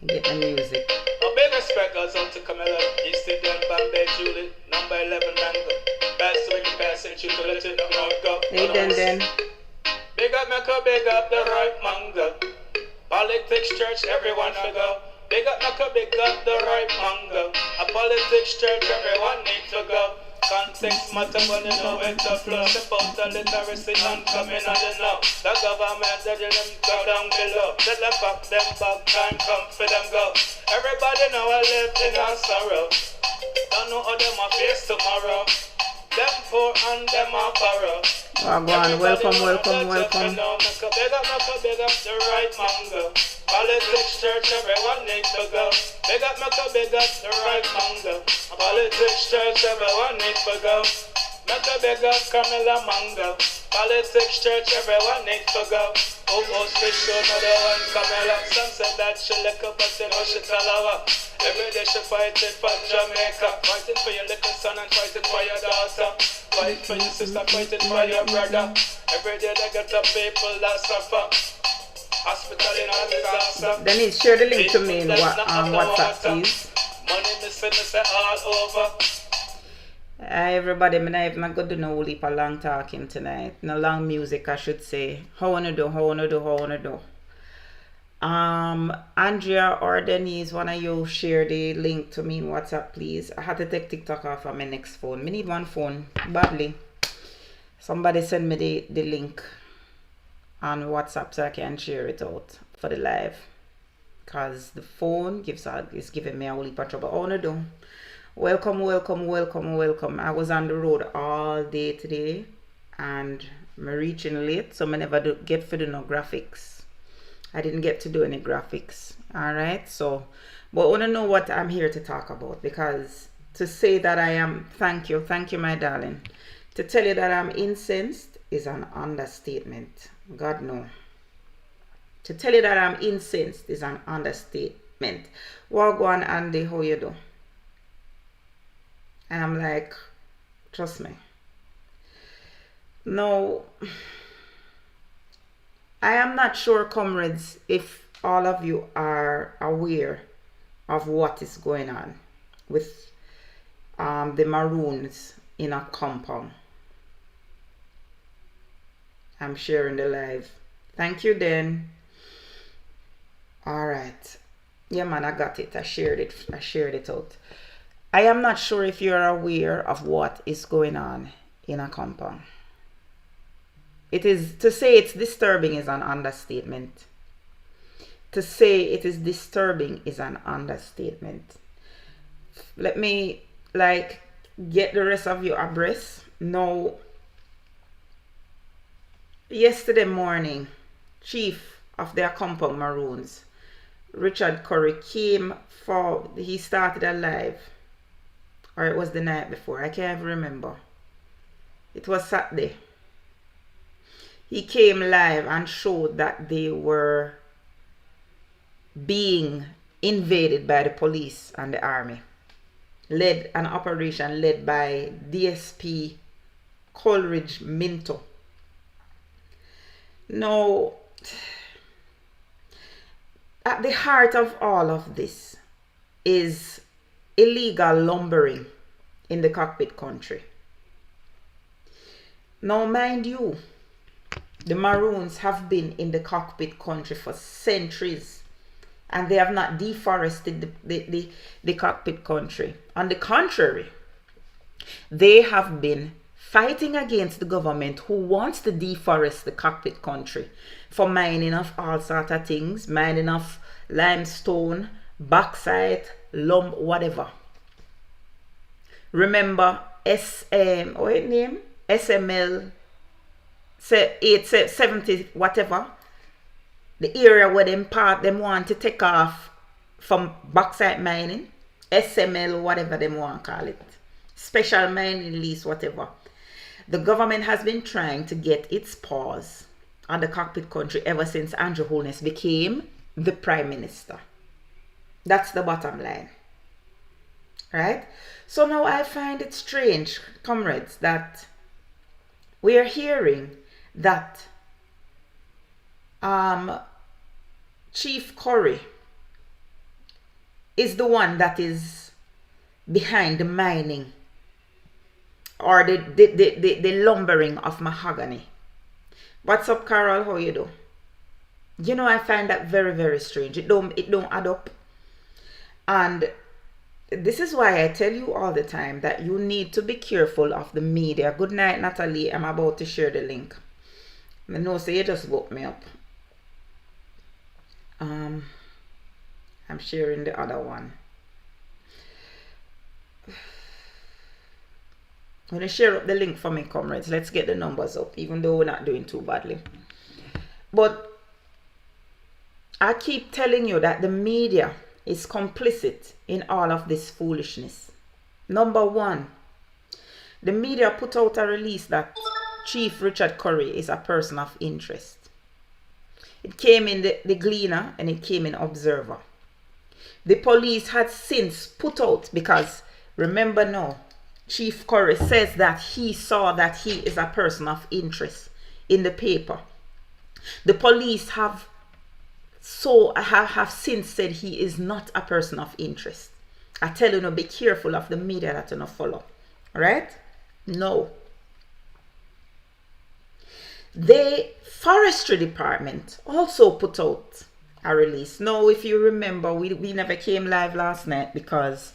Get the music. A big respect goes out to Camilla, East Indian, Bombay, Julie, number 11 Mango. Best when you pass and shoot to let it not go. Hey, then. Big up, Mecca, big up the right mango. Politics, church, everyone should go. Big up, Mecca, big up the right mango. A politics, church, everyone needs to go. Context matter when you know it's a flow. Step out the literacy and coming on the know. The government judging them go down below. Let them back, time come for them go. Everybody know I live in a sorrow. Don't know how them are face tomorrow. Them poor and them are borrow. Oh, go on. Welcome. Big up the right mango. Politics, church, everyone needs to go. Big up the right mango. Politics, church, everyone needs to go. Big up KamlatheRipeMango. Politics, church, everyone needs to go. Oh, fish, another one, Camilla. Some said that she lick up, but they know she tell her. Every day she fighting for Jamaica. Fighting for your little son and fighting for your daughter. Fight for your sister, fighting for your brother. Every day they get the people that suffer. Hospital in a disaster. Then share the link to me in WhatsApp, please. Money missing, all over. Hi everybody, I'm not going to do no whole heap of long talking tonight. No long music, I should say. How wanna do? Andrea or Denise, wanna you share the link to me in WhatsApp, please? I had to take TikTok off of my next phone. I need one phone badly. Somebody send me the link on WhatsApp so I can share it out for the live. Cause the phone is giving me a whole heap of trouble. How wanna do? Welcome. I was on the road all day today and I'm reaching late, so I never get to do no graphics. I didn't get to do any graphics. Alright, so but I want to know what I'm here to talk about, because to say that I am, thank you my darling. To tell you that I'm incensed is an understatement. God no. To tell you that I'm incensed is an understatement. Well, go on, Andy, how you do? And I'm like, trust me. No, I am not sure, comrades, if all of you are aware of what is going on with the Maroons in a compound. I'm sharing the live. Thank you, then. All right. Yeah, man, I got it. I shared it out. I am not sure if you're aware of what is going on in a compound. It is, to say it's disturbing is an understatement. To say it is disturbing is an understatement. Let me get the rest of you abreast. No. Yesterday morning, chief of their compound Maroons, Richard Curry, he started a live. Or it was the night before. I can't even remember. It was Saturday. He came live and showed that they were being invaded by the police and the army. Led an operation led by DSP Coleridge Minto. Now, at the heart of all of this is illegal lumbering in the Cockpit country. Now, mind you, the Maroons have been in the Cockpit country for centuries, and they have not deforested the Cockpit country. On the contrary, they have been fighting against the government who wants to deforest the Cockpit country for mining of all sorts of things, mining of limestone, bauxite, whatever. Remember SML 870 whatever, the area where them want to take off from bauxite mining. SML, whatever they want to call it, special mining lease, whatever. The government has been trying to get its paws on the cockpit country ever since Andrew Holness became the prime minister. That's the bottom line, right? So now I find it strange, comrades, that we are hearing that Chief Curry is the one that is behind the mining or the lumbering of mahogany. What's up, Carol? How you do? You know, I find that very, very strange. It don't add up. And this is why I tell you all the time that you need to be careful of the media. Good night, Natalie. I'm about to share the link. I know, so you just woke me up. I'm sharing the other one. I'm going to share up the link for me, comrades. Let's get the numbers up, even though we're not doing too badly. But I keep telling you that the media is complicit in all of this foolishness. Number one, the media put out a release that Chief Richard Curry is a person of interest. It came in the Gleaner and it came in Observer. The police had since put out, because remember now, Chief Curry says that he saw that he is a person of interest in the paper. The police have since said he is not a person of interest. I tell you, be careful of the media that you follow. Alright? No. The Forestry Department also put out a release. Now, if you remember, we never came live last night because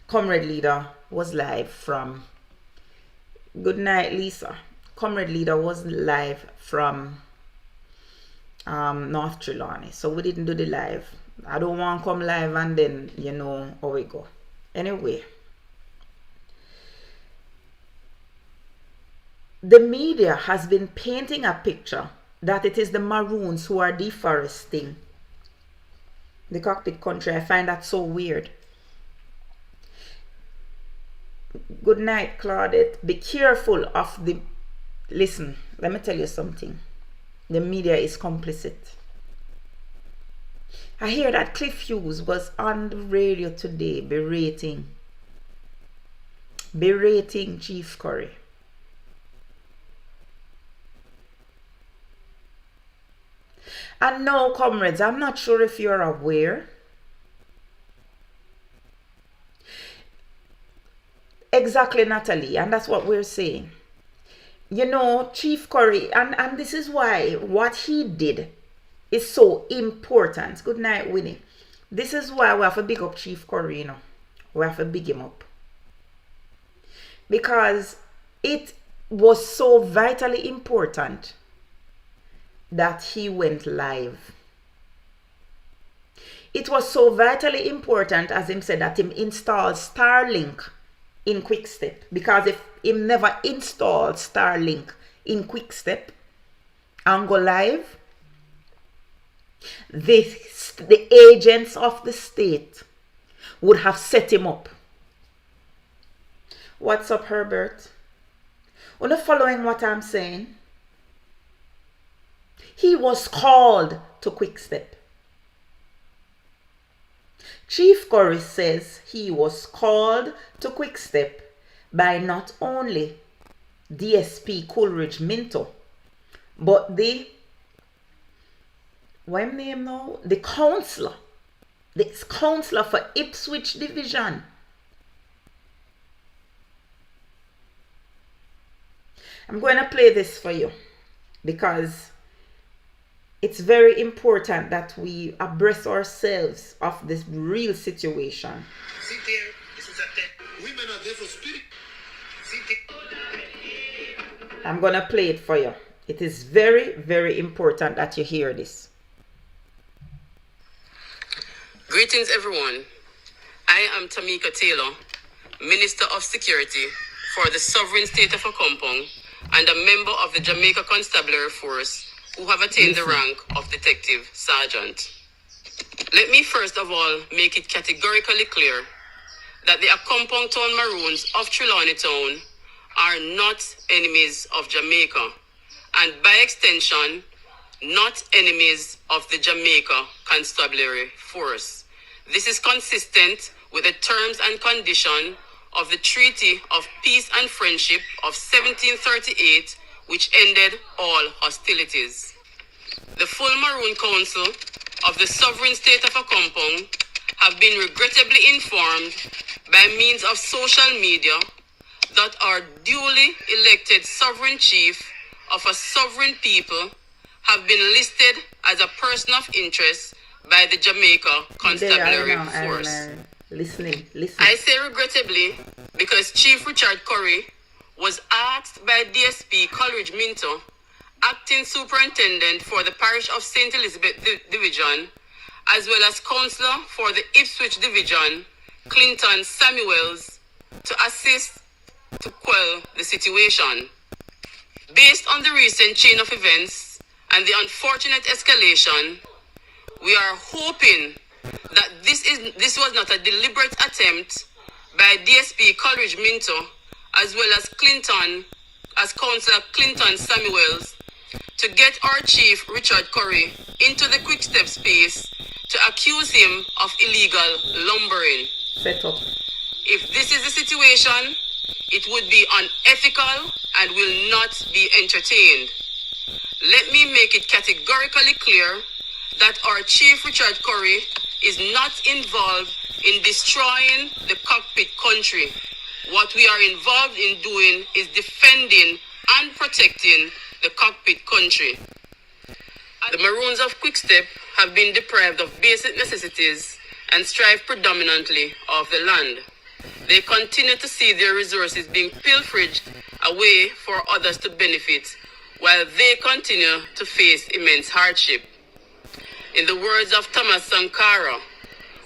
Comrade Leader was live from... Good night, Lisa. Comrade Leader was live from North Trelawney, so we didn't do the live. I don't want to come live and then you know how we go. Anyway, the media has been painting a picture that it is the Maroons who are deforesting the cockpit country. I find that so weird. Good night, Claudette. Be careful of the... Listen, let me tell you something. The media is complicit. I hear that Cliff Hughes was on the radio today berating Chief Curry. And now, comrades, I'm not sure if you're aware. Exactly, Natalie, and that's what we're saying. You know, Chief Curry, and this is why what he did is so important. Good night, Winnie. This is why we have to big up Chief Curry, you know. We have to big him up. Because it was so vitally important that he went live. It was so vitally important, as him said, that him installed Starlink in Quickstep, because if him never installed Starlink in Quickstep and go live, the agents of the state would have set him up. What's up, Herbert? Are you following what I'm saying? He was called to Quickstep. Chief Curry says he was called to Quickstep by not only DSP Coleridge Minto, but the counselor for Ipswich Division. I'm going to play this for you because it's very important that we abreast ourselves of this real situation. Sit there. This is a women are there for spirit. Sit there. I'm going to play it for you. It is very, very important that you hear this. Greetings, everyone. I am Tamika Taylor, Minister of Security for the Sovereign State of Akompong and a member of the Jamaica Constabulary Force who have attained the rank of Detective Sergeant. Let me first of all make it categorically clear that the Accompong Town Maroons of Trelawney Town are not enemies of Jamaica, and by extension, not enemies of the Jamaica Constabulary Force. This is consistent with the terms and conditions of the Treaty of Peace and Friendship of 1738, which ended all hostilities. The full Maroon Council of the Sovereign State of Accompong have been regrettably informed by means of social media that our duly elected sovereign chief of a sovereign people have been listed as a person of interest by the Jamaica Constabulary Force. Listen. I say regrettably because Chief Richard Curry was asked by DSP Coleridge Minto, acting superintendent for the parish of St. Elizabeth Division, as well as councillor for the Ipswich Division, Clinton Samuels, to assist to quell the situation. Based on the recent chain of events and the unfortunate escalation, we are hoping that this was not a deliberate attempt by DSP Coleridge Minto as well as Councillor Clinton Samuels to get our chief Richard Curry into the quick step space to accuse him of illegal lumbering. Set up. If this is the situation, it would be unethical and will not be entertained. Let me make it categorically clear that our Chief Richard Curry is not involved in destroying the Cockpit country. What we are involved in doing is defending and protecting the Cockpit country. The Maroons of Quickstep have been deprived of basic necessities and strive predominantly of the land. They continue to see their resources being pilfered away for others to benefit, while they continue to face immense hardship. In the words of Thomas Sankara,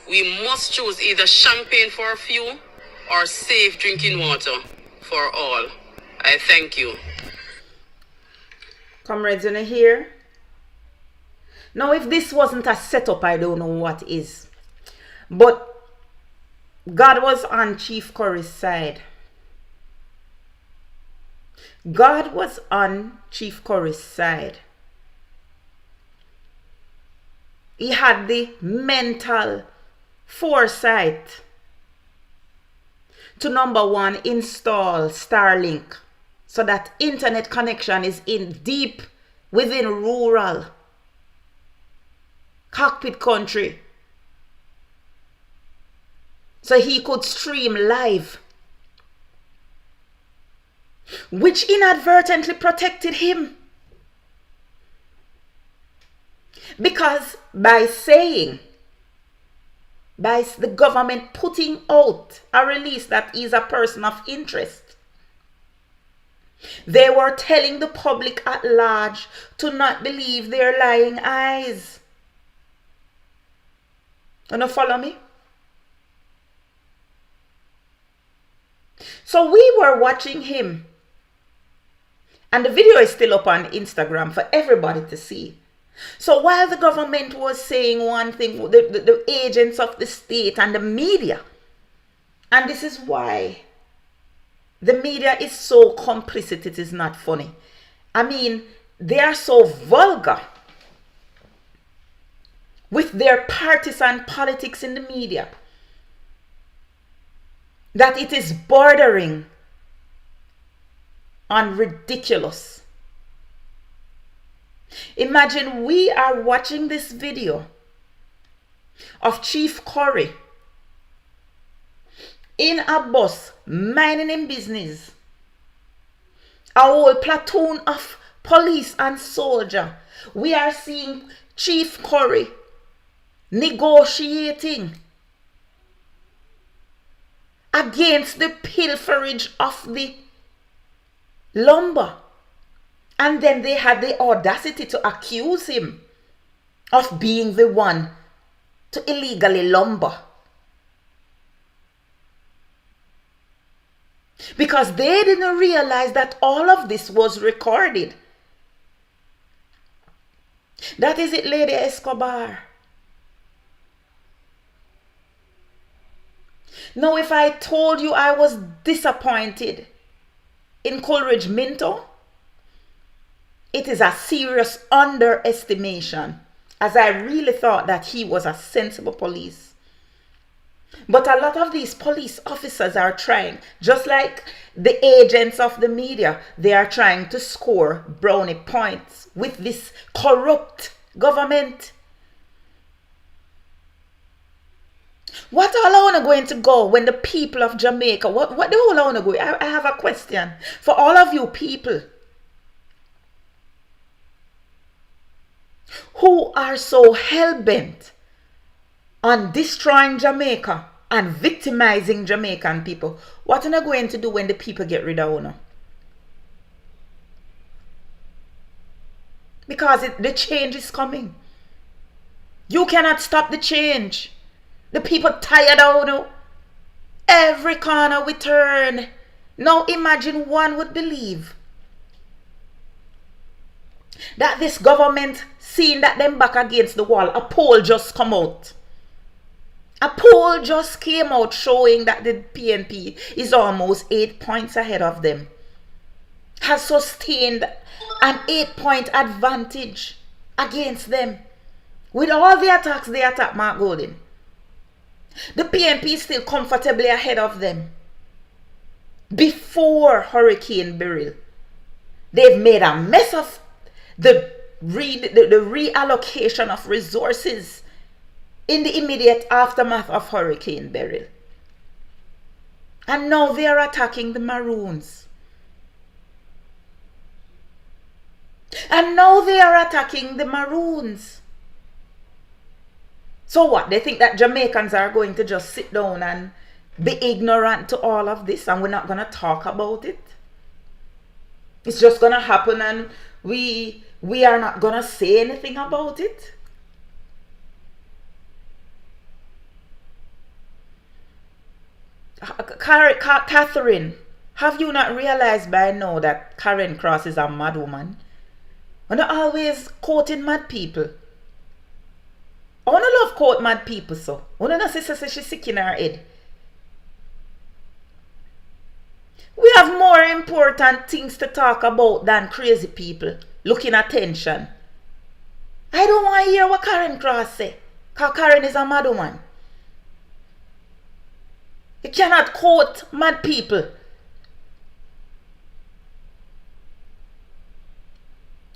we must choose either champagne for a few or safe drinking water for all. I thank you. Comrades, in here. Now, if this wasn't a setup, I don't know what is. But God was on Chief Curry's side. God was on Chief Curry's side. He had the mental foresight to, number one, install Starlink so that internet connection is in deep within rural Cockpit country, so he could stream live, which inadvertently protected him. Because by the government putting out a release that is a person of interest, they were telling the public at large to not believe their lying eyes. You know, follow me? So we were watching him, and the video is still up on Instagram for everybody to see. So while the government was saying one thing, the agents of the state and the media, and this is why the media is so complicit, it is not funny. I mean, they are so vulgar with their partisan politics in the media that it is bordering on ridiculous. Imagine we are watching this video of Chief Curry in a bus, minding him business. A whole platoon of police and soldier. We are seeing Chief Curry negotiating against the pilferage of the lumber. And then they had the audacity to accuse him of being the one to illegally lumber. Because they didn't realize that all of this was recorded. That is it, Lady Escobar. Now, if I told you I was disappointed in Coleridge Minto, it is a serious underestimation, as I really thought that he was a sensible police. But a lot of these police officers are trying, just like the agents of the media, they are trying to score brownie points with this corrupt government. What all I want to going to go when the people of Jamaica, what the whole I want to go? I have a question for all of you people who are so hell-bent on destroying Jamaica and victimizing Jamaican people. What are you going to do when the people get rid of you? Because the change is coming. You cannot stop the change. The people tired of you. Every corner we turn. Now imagine one would believe that this government, seeing that them back against the wall, a poll just come out. A poll just came out showing that the PNP is almost 8 points ahead of them. Has sustained an 8-point advantage against them. With all the attacks they attack Mark Golding, the PNP is still comfortably ahead of them. Before Hurricane Beryl, they've made a mess of the reallocation of resources in the immediate aftermath of Hurricane Beryl. And now they are attacking the Maroons. And now they are attacking the Maroons. So what? They think that Jamaicans are going to just sit down and be ignorant to all of this and we're not going to talk about it? It's just going to happen and we are not going to say anything about it? Catherine, have you not realized by now that Karen Cross is a mad woman? We're not always quoting mad people. I want to love quote mad people, so. I want to say she's sick in her head. We have more important things to talk about than crazy people looking attention. I don't want to hear what Karen Cross say, because Karen is a mad woman. You cannot quote mad people.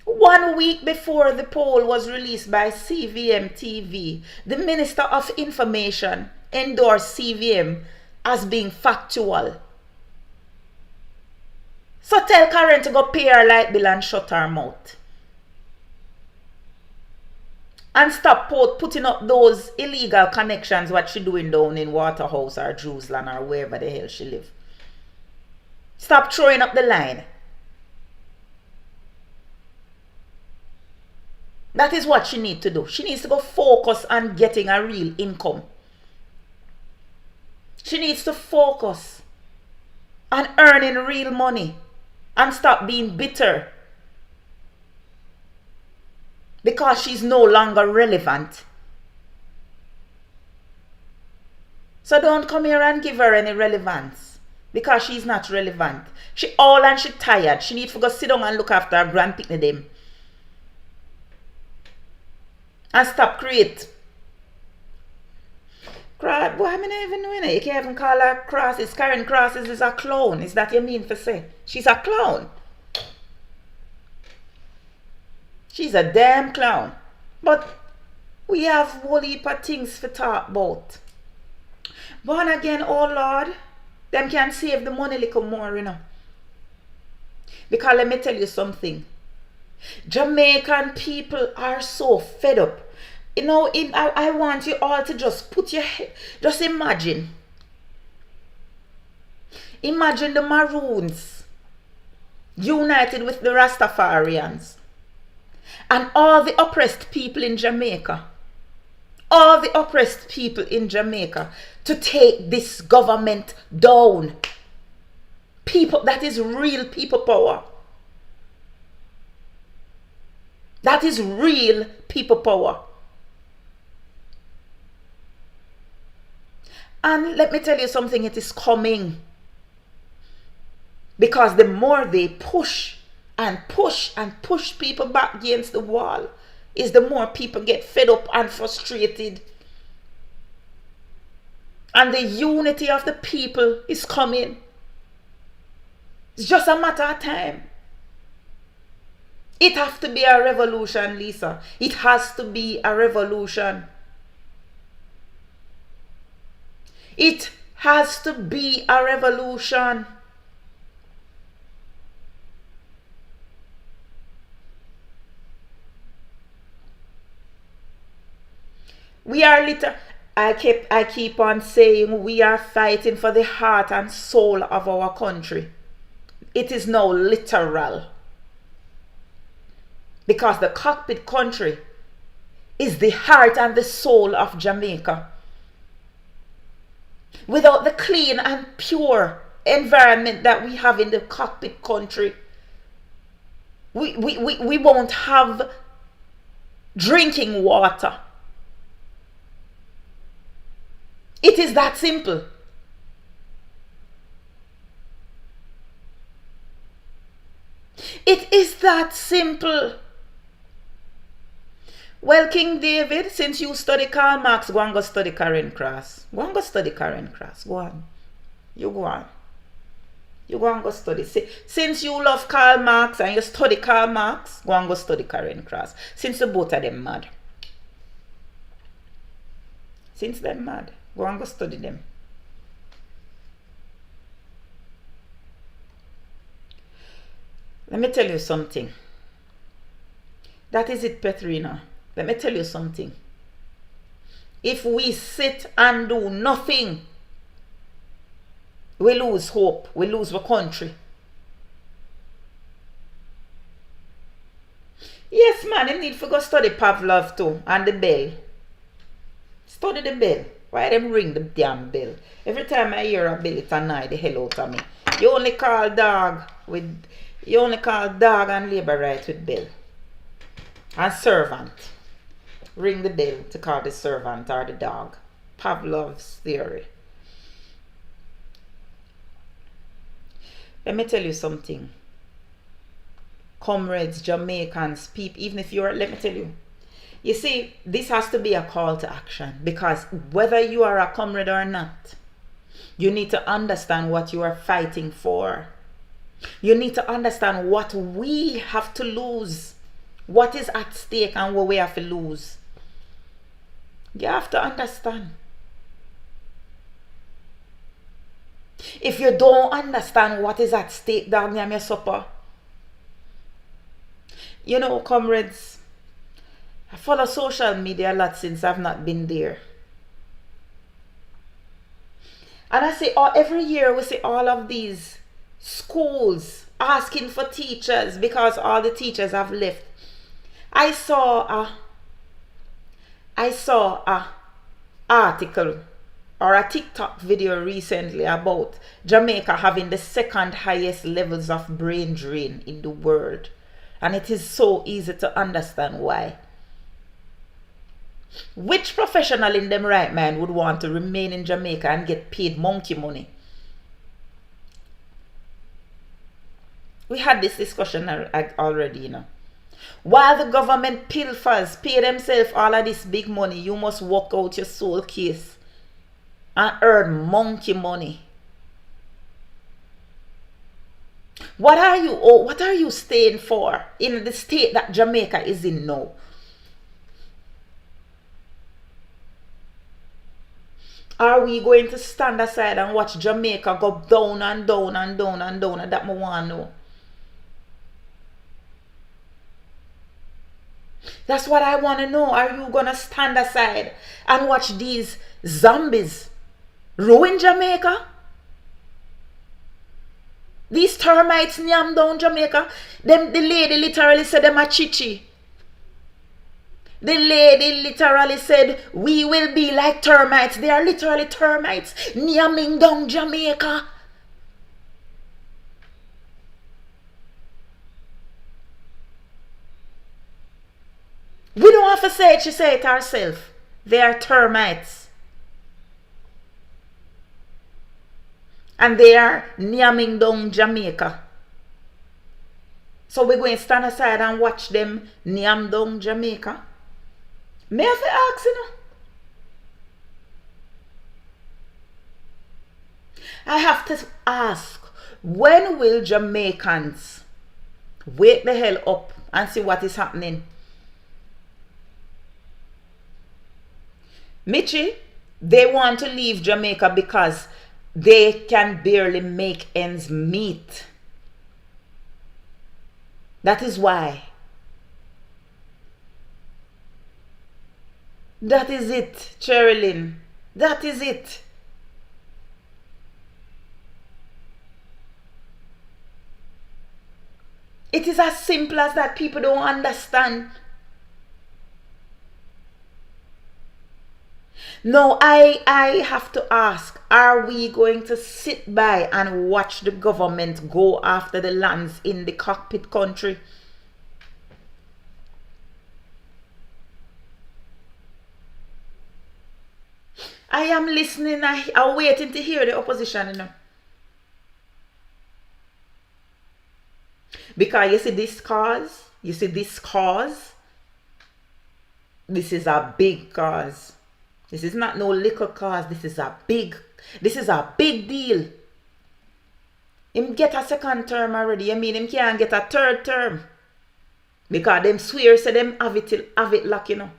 One week before the poll was released by CVM TV, the Minister of Information endorsed CVM as being factual. So tell Karen to go pay her light bill and shut her mouth. And stop putting up those illegal connections what she doing down in Waterhouse or Jerusalem or wherever the hell she live. Stop throwing up the line. That is what she needs to do. She needs to go focus on getting a real income. She needs to focus on earning real money and stop being bitter because she's no longer relevant. So don't come here and give her any relevance because she's not relevant. She old and she tired. She needs to go sit down and look after her grandpicnic them. And stop create. Boy, I mean, even know it. You can't even call her Crosses. Karen Crosses is a clown. Is that you mean to say? She's a clown. She's a damn clown. But we have a whole heap of things to talk about. Born again, oh Lord, them can save the money a little more, you know. Because let me tell you something. Jamaican people are so fed up. You know, I want you all to just put your head, just imagine. Imagine the Maroons united with the Rastafarians and all the oppressed people in Jamaica. All the oppressed people in Jamaica to take this government down. People, that is real people power. That is real people power. And let me tell you something, it is coming. Because the more they push and push and push people back against the wall, is the more people get fed up and frustrated. And the unity of the people is coming. It's just a matter of time. It has to be a revolution, Lisa. It has to be a revolution. It has to be a revolution. We are I keep on saying we are fighting for the heart and soul of our country. It is now literal. Because the Cockpit country is the heart and the soul of Jamaica. Without the clean and pure environment that we have in the Cockpit country, we won't have drinking water. It is that simple. It is that simple. Well, King David, since you study Karl Marx, go and go study Karen Cross. Go and go study Karen Cross. Go on. You go on. You go and go study. Since you love Karl Marx and you study Karl Marx, go and go study Karen Cross. Since the both of them mad. Since they're mad, go and go study them. Let me tell you something. That is it, Petrina. Let me tell you something. If we sit and do nothing, we lose hope. We lose the country. Yes, man, you need to go study Pavlov too. And the bell. Study the bell. Why them ring the damn bell? Every time I hear a bell, it annoys the hell out of me. You only call dog and labor right with bell. And servant. Ring the bell to call the servant or the dog. Pavlov's theory. Let me tell you something. Comrades, Jamaicans, people, even if you're, let me tell you. You see, this has to be a call to action, because whether you are a comrade or not, you need to understand what you are fighting for. You need to understand what we have to lose, what is at stake and what we have to lose. You have to understand. If you don't understand what is at stake down near your supper, you know, comrades, I follow social media a lot since I've not been there. And I say, every year we see all of these schools asking for teachers because all the teachers have left. I saw a article or a TikTok video recently about Jamaica having the second highest levels of brain drain in the world. And it is so easy to understand why. Which professional in them right mind would want to remain in Jamaica and get paid monkey money? We had this discussion already, you know. While the government pilfers pay themselves all of this big money, you must walk out your soul case and earn monkey money. What are you staying for in the state that Jamaica is in now? Are we going to stand aside and watch Jamaica go down and down and down and down? And that I want to know. That's what I want to know. Are you going to stand aside and watch these zombies ruin Jamaica? These termites nyam down Jamaica. The lady literally said them a chichi. The lady literally said, we will be like termites. They are literally termites nyamming down Jamaica. We don't have to say it, she said it herself. They are termites. And they are namming down Jamaica. So we're going to stand aside and watch them name down Jamaica. May I have to ask, you know? I have to ask, when will Jamaicans wake the hell up and see what is happening? Mitchie, they want to leave Jamaica because they can barely make ends meet. That is why. That is it, Cherilyn. That is it. It is as simple as that. People don't understand. No, I have to ask, are we going to sit by and watch the government go after the lands in the cockpit country? I am listening. I'm waiting to hear the opposition, you know. Because you see this cause, this is a big cause. This is not no little cause. This is a big deal. Him get a second term already. I mean, him can't get a third term. Because them swear say them have it luck, you know.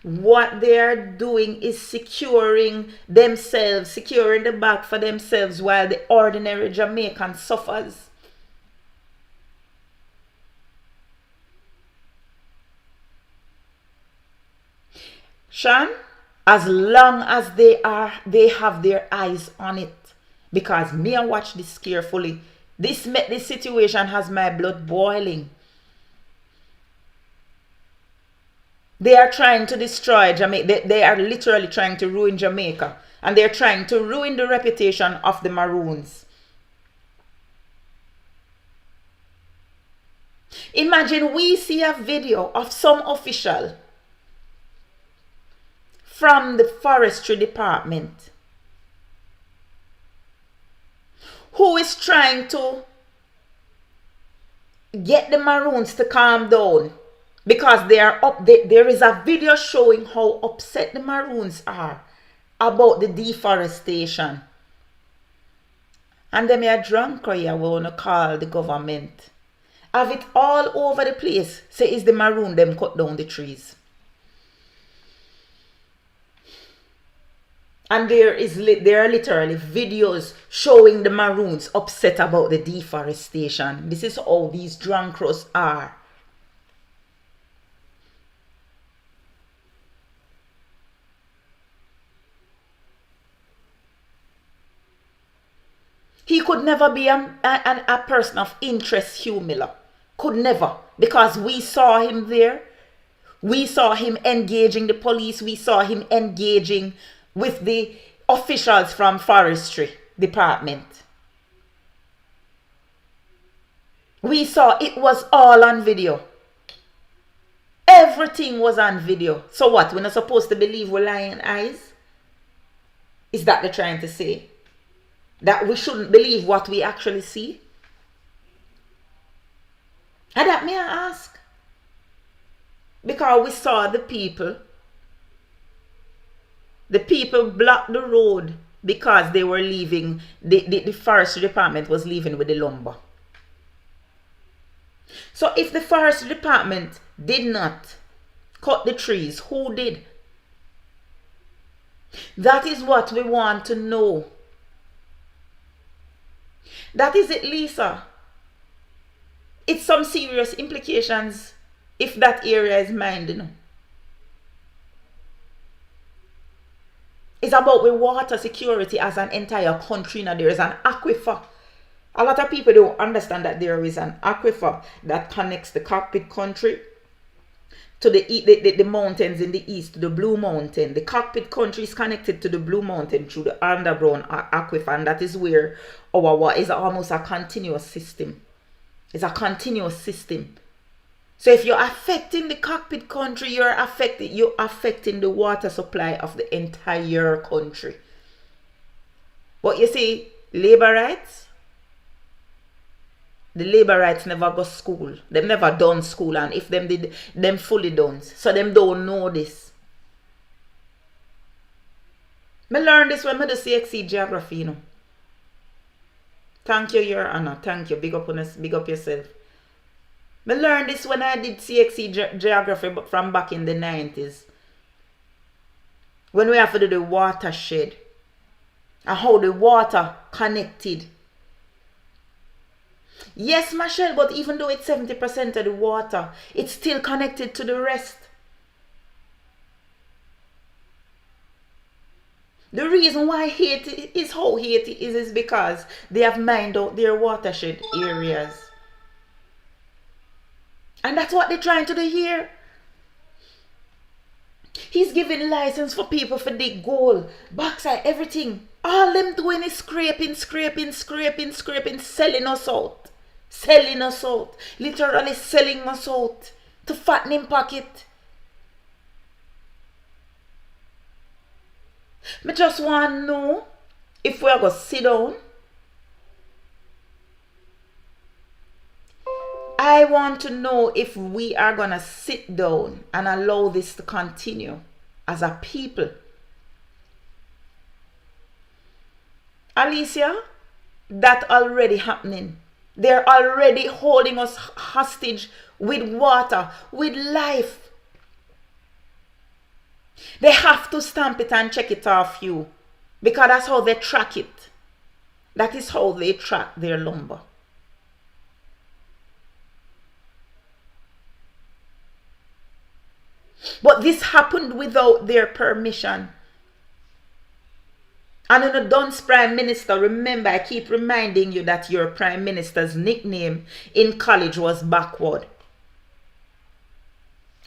What they are doing is securing themselves, securing the bag for themselves while the ordinary Jamaican suffers. Sean, as long as they have their eyes on it, because me I watch this carefully. This situation has my blood boiling. They are trying to destroy Jamaica. They are literally trying to ruin Jamaica. And they're trying to ruin the reputation of the Maroons. Imagine we see a video of some official from the forestry department who is trying to get the Maroons to calm down. Because they are up. There is a video showing how upset the Maroons are about the deforestation. And them are drunk or you want to call the government. Have it all over the place. Say it's the Maroon them cut down the trees. And there are literally videos showing the Maroons upset about the deforestation. This is how these drunkards are. He could never be a person of interest, Hugh Miller. Could never. Because we saw him there. We saw him engaging the police. We saw him engaging with the officials from forestry department. We saw it was all on video. Everything was on video. So what? We're not supposed to believe we're lying eyes? Is that they're trying to say? That we shouldn't believe what we actually see? And that may I ask? Because we saw the people. The people blocked the road because they were leaving. The forestry department was leaving with the lumber. So if the forestry department did not cut the trees, who did? That is what we want to know. That is it, Lisa. It's some serious implications if that area is mined, you know. It's about the water security as an entire country. Now there is an aquifer. A lot of people don't understand that there is an aquifer that connects the Cockpit country to the mountains in the east, to the Blue Mountain. The Cockpit country is connected to the Blue Mountain through the underground aquifer, and that is where our water is almost a continuous system. It's a continuous system. So if you're affecting the cockpit country, you're affecting the water supply of the entire country. But you see, labor rights, the labor rights never go school. Them never done school, and if them did, them fully done. So them don't know this. Me learn this when I do CXC geography, you know. Thank you, Your Honor. Thank you. Big up yourself. I learned this when I did CXC geography from back in the 90s. When we have to do the watershed and how the water connected. Yes, Michelle, but even though it's 70% of the water, it's still connected to the rest. The reason why Haiti is how Haiti is because they have mined out their watershed areas. And that's what they're trying to do here. He's giving license for people for dig gold, bauxite, everything. All them doing is scraping, selling us out. Selling us out. Literally selling us out to fatten in pocket. I just want to know if we are going to sit down. I want to know if we are going to sit down and allow this to continue as a people. Alicia, that already happening. They're already holding us hostage with water, with life. They have to stamp it and check it off you, because that's how they track it. That is how they track their lumber. But this happened without their permission. And in the Dunce Prime Minister, remember, I keep reminding you that your Prime Minister's nickname in college was Backward.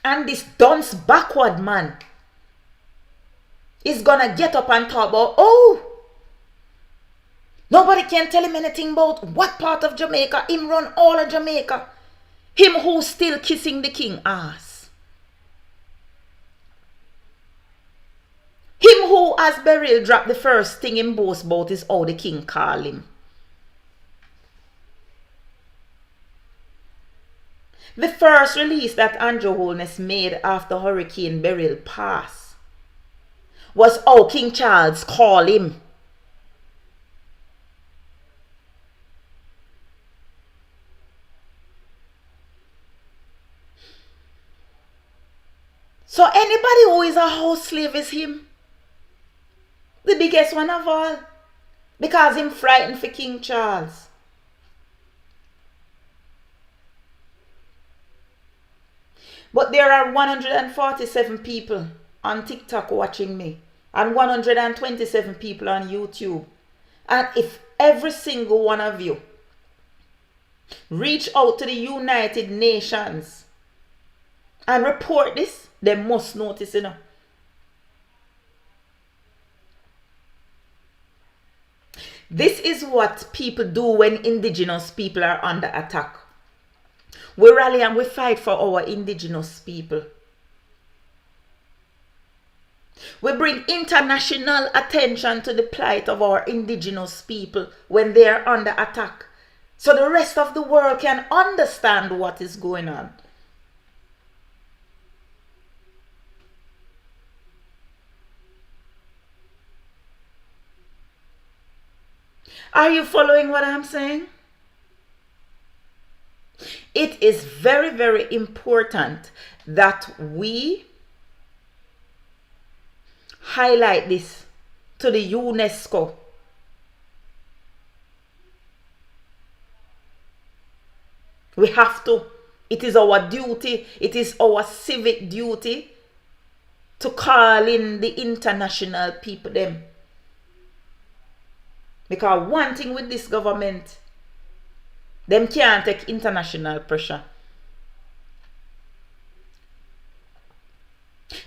And this Dunce Backward man is gonna get up and talk about, oh, nobody can tell him anything about what part of Jamaica. Him run all of Jamaica. Him who's still kissing the king ass. Him who, as Beryl dropped, the first thing him boast about is how the king call him. The first release that Andrew Holness made after Hurricane Beryl passed was how King Charles called him. So anybody who is a house slave is him. The biggest one of all. Because him frightened for King Charles. But there are 147 people on TikTok watching me. And 127 people on YouTube. And if every single one of you reach out to the United Nations and report this, they must notice, you know. This is what people do when indigenous people are under attack. We rally and we fight for our indigenous people. We bring international attention to the plight of our indigenous people when they are under attack, so the rest of the world can understand what is going on. Are you following what I'm saying? It is very, very important that we highlight this to the UNESCO. We have to. It is our duty. It is our civic duty to call in the international people them. Because one thing with this government, them can't take international pressure.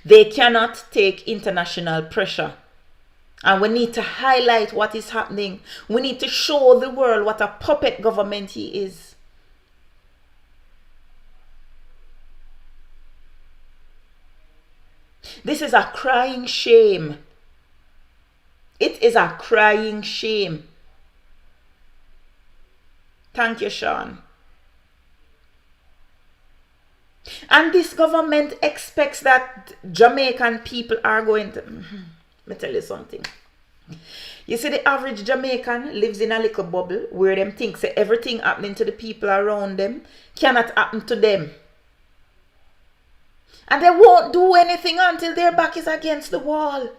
They cannot take international pressure. And we need to highlight what is happening. We need to show the world what a puppet government he is. This is a crying shame. It is a crying shame. Thank you, Sean. And this government expects that Jamaican people are going to... Let me tell you something. You see, the average Jamaican lives in a little bubble where them think say everything happening to the people around them cannot happen to them. And they won't do anything until their back is against the wall.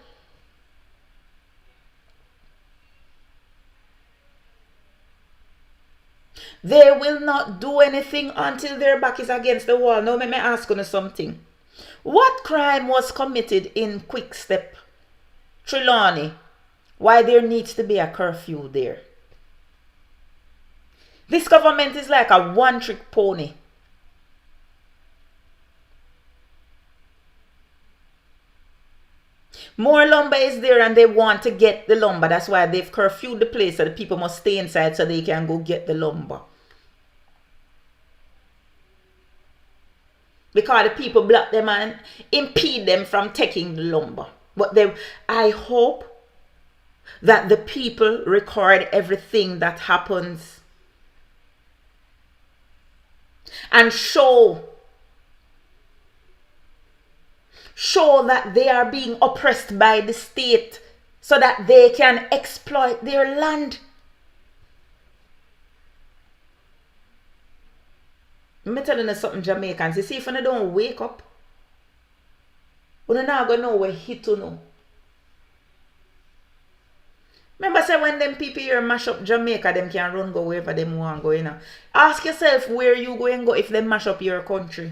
They will not do anything until their back is against the wall. Now, let me ask you something. What crime was committed in Quickstep, Trelawney? Why there needs to be a curfew there? This government is like a one-trick pony. More lumber is there and they want to get the lumber. That's why they've curfewed the place so the people must stay inside so they can go get the lumber. Because the people block them and impede them from taking the lumber. But I hope that the people record everything that happens and show that they are being oppressed by the state so that they can exploit their land. Let me tell you something, Jamaicans. You see, if you don't wake up, you're not going to know where hit to know. Remember, say when them people here mash up Jamaica, them can run go wherever them want go, you know. Ask yourself where you going go if they mash up your country.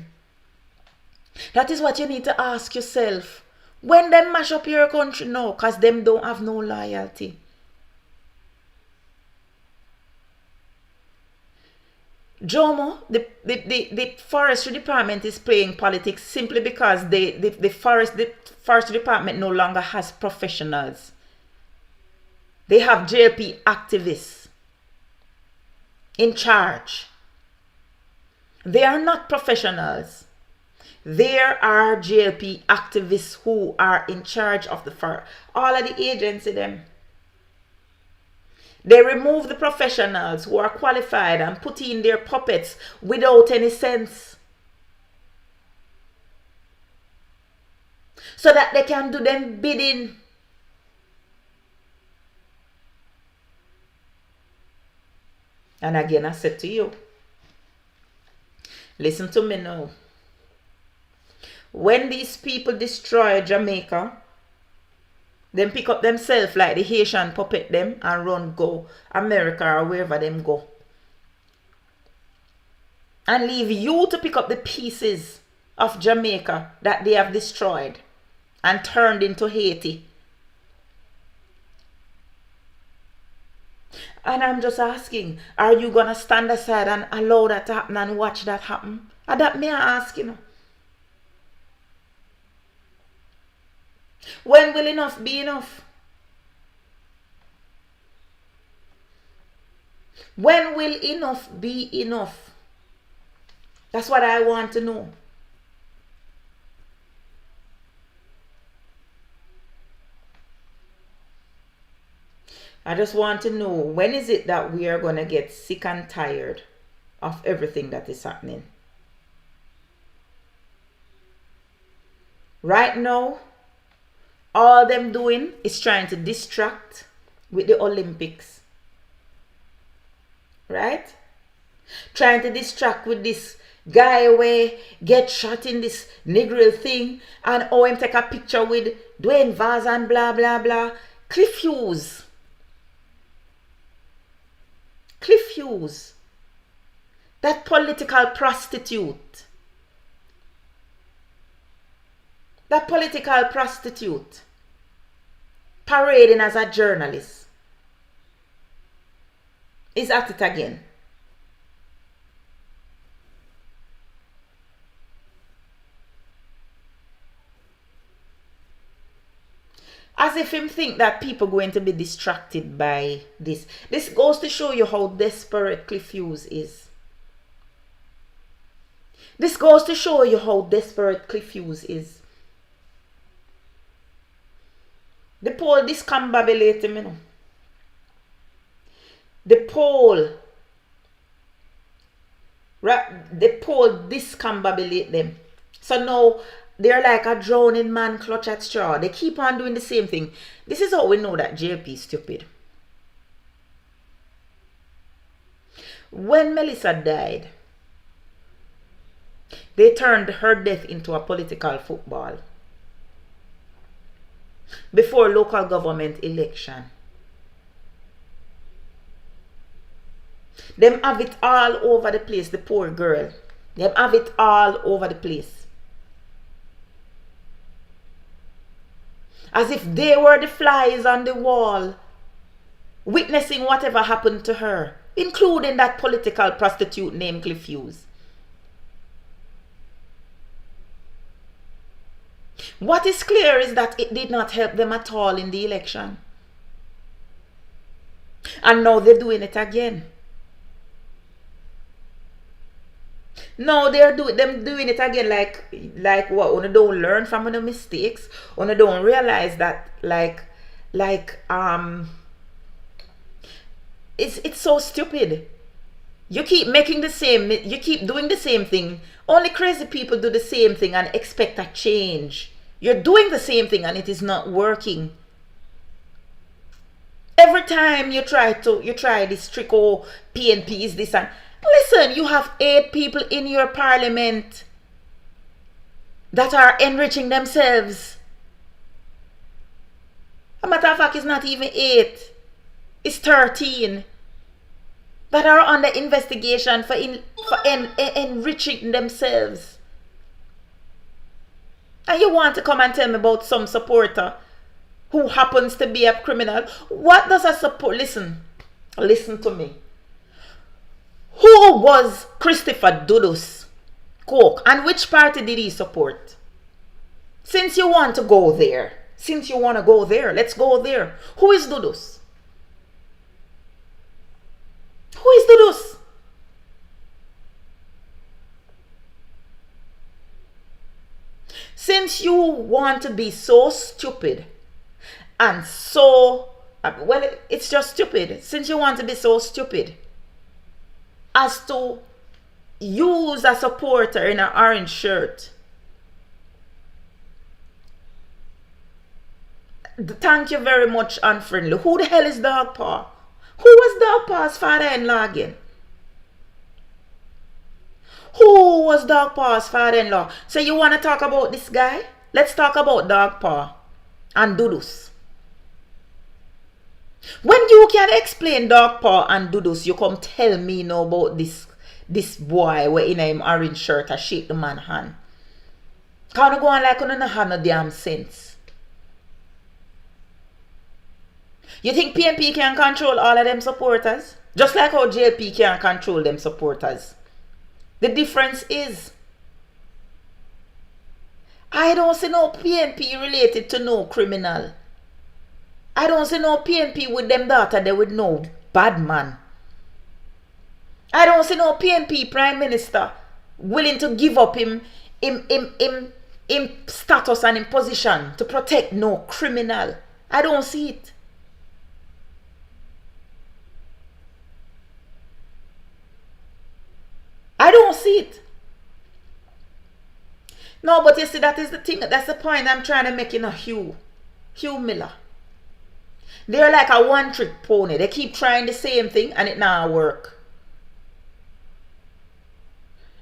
That is what you need to ask yourself. When them mash up your country, no, because them don't have no loyalty. Jomo, the forestry department is playing politics simply because the forestry department no longer has professionals. They have JLP activists in charge. They are not professionals. There are JLP activists who are in charge of the forest. All of the agency them. They remove the professionals who are qualified and put in their puppets without any sense. So that they can do them bidding. And again, I said to you, listen to me now. When these people destroy Jamaica, them pick up themselves like the Haitian puppet them and run go America or wherever them go. And leave you to pick up the pieces of Jamaica that they have destroyed and turned into Haiti. And I'm just asking, are you going to stand aside and allow that to happen and watch that happen? And that may I ask, you know. When will enough be enough? When will enough be enough? That's what I want to know. I just want to know, when is it that we are going to get sick and tired of everything that is happening? Right now, all them doing is trying to distract with the Olympics. Right? Trying to distract with this guy away, get shot in this Negril thing, and oh, him take a picture with Dwayne Vaz and blah, blah, blah. Cliff Hughes. Cliff Hughes. That political prostitute. That political prostitute. Parading as a journalist. Is at it again. As if him think that people going to be distracted by this. This goes to show you how desperate Cliff Hughes is. This goes to show you how desperate Cliff Hughes is. The poll discombobulate him, you know. The poll discombobulate them. So now they're like a drowning man clutch at straw. They keep on doing the same thing. This is how we know that JP is stupid. When Melissa died, they turned her death into a political football. Before local government election. Them have it all over the place, the poor girl. Them have it all over the place. As if they were the flies on the wall, witnessing whatever happened to her, including that political prostitute named Cliff Hughes. What is clear is that it did not help them at all in the election. And now they're doing it again. No, they're doing it again like what? When you don't learn from the mistakes, when you don't realize that it's so stupid. You keep doing the same thing. Only crazy people do the same thing and expect a change. You're doing the same thing and it is not working. Every time you try this trick, oh, PNP is this and listen, you have 8 people in your parliament that are enriching themselves. A matter of fact, it's not even 8. It's 13 that are under investigation for enriching themselves. And you want to come and tell me about some supporter who happens to be a criminal? What does a support... Listen to me. Who was Christopher Dudus Coke and which party did he support? Since you want to go there, let's go there. Who is Dudus? Who is Dudus? Since you want to be so stupid and so... Well, it's just stupid. Since you want to be so stupid as to use a supporter in an orange shirt. Thank you very much, unfriendly. Who the hell is Dog Paw? Who was Dog Paw's father-in-law again? Who was Dog Paw's father-in-law? So you want to talk about this guy? Let's talk about Dog Paw and Dudus. When you can explain Dog Paw and Dudus, you come tell me now about this boy where in him orange shirt and shake the man hand. Can't you go on like you don't have no damn sense? You think PNP can control all of them supporters? Just like how JP can control them supporters. The difference is, I don't see no PNP related to no criminal. I don't see no PNP with them daughter there with no bad man. I don't see no PNP prime minister willing to give up him status and in position to protect no criminal. I don't see it. I don't see it. No, but you see, that is the thing. That's the point I'm trying to make in a Hugh Miller. They're like a one-trick pony. They keep trying the same thing and it not work.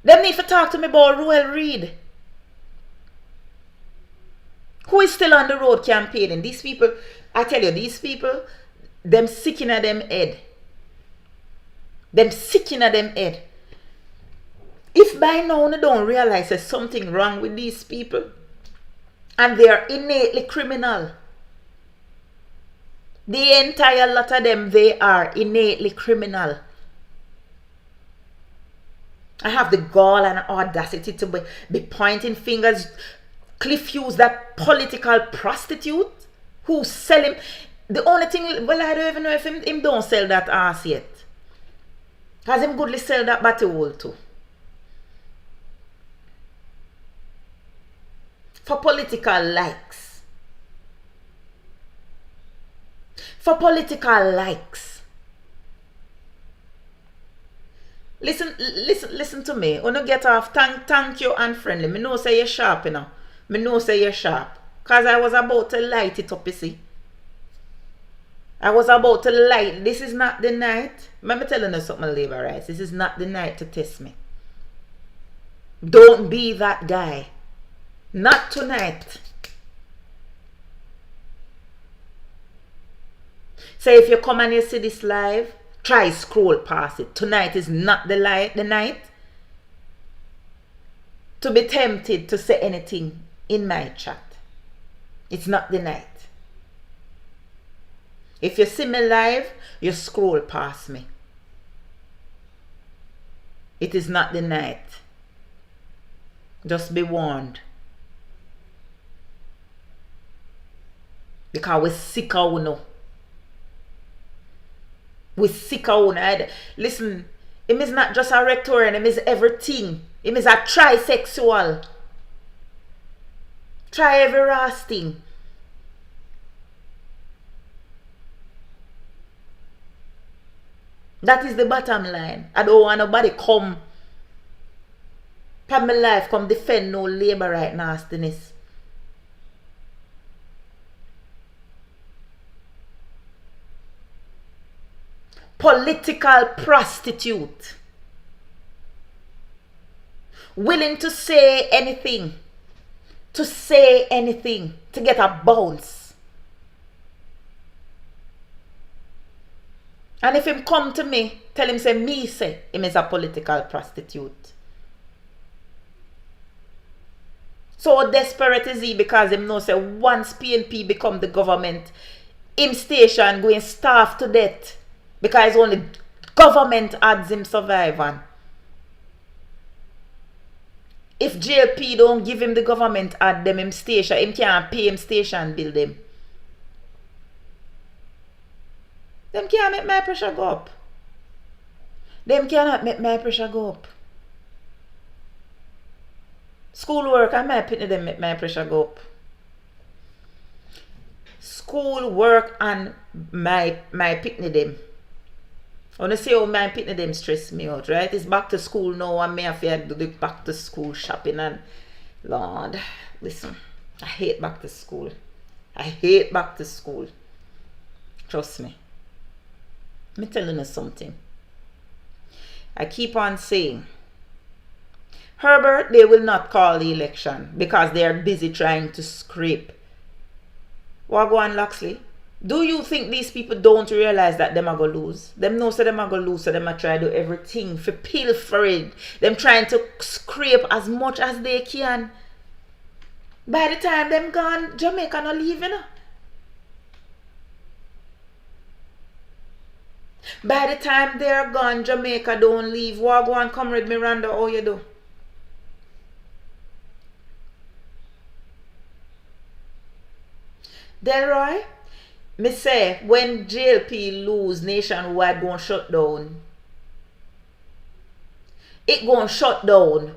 Them need to talk to me about Ruel Reid, who is still on the road campaigning. These people, I tell you, these people, them sick in them head. Them sick in them head. If by now they don't realize there's something wrong with these people and they are innately criminal, the entire lot of them, they are innately criminal. I have the gall and audacity to be pointing fingers. Cliff Hughes, that political prostitute who sell him. The only thing, well, I don't even know if him don't sell that ass yet. Has him goodly sell that batty hole too. For political likes. For political likes. Listen to me. When you get off, thank you and friendly. Me know say you're sharp, you know. Me know say you're sharp. Cause I was about to light it up, you see. I was about to light. This is not the night. Let me telling you something, labor rights. This is not the night to test me. Don't be that guy. Not tonight. So if you come and you see this live, try scroll past it. Tonight is not the night to be tempted to say anything in my chat. It's not the night. If you see me live, you scroll past me. It is not the night. Just be warned. Because we're sick of you. We're sick of you. Listen, him is not just a rectorian, him is everything. Him is a trisexual. Try every last thing. That is the bottom line. I don't want nobody come from my life, come defend no labor right nastiness. Political prostitute. Willing to say anything. To say anything. To get a bounce. And if him come to me, tell him say me say him is a political prostitute. So desperate is he because him know say once PNP become the government, him station going starve to death. Because only government adds him survive on. If JLP don't give him the government ad them him station, him can't pay him station bill them. Them can't make my pressure go up. Them cannot make my pressure go up. Schoolwork and my pitney them make my pressure go up. Schoolwork and my pitney them. I want to see how my pitney them stress me out, right? It's back to school now and me have to do the back to school shopping and Lord, listen, I hate back to school. I hate back to school. Trust me. Let me telling you something. I keep on saying, Herbert, they will not call the election because they are busy trying to scrape. Wagwan Loxley, do you think these people don't realize that them are going to lose? Them know so them are going to lose, so them are trying to do everything for pilfering. Them trying to scrape as much as they can. By the time them gone, Jamaica not leaving. By the time they're gone, Jamaica don't leave. Wagwan, Comrade Miranda, how you do? Delroy, me say, when JLP lose, nationwide going to shut down. It going to shut down.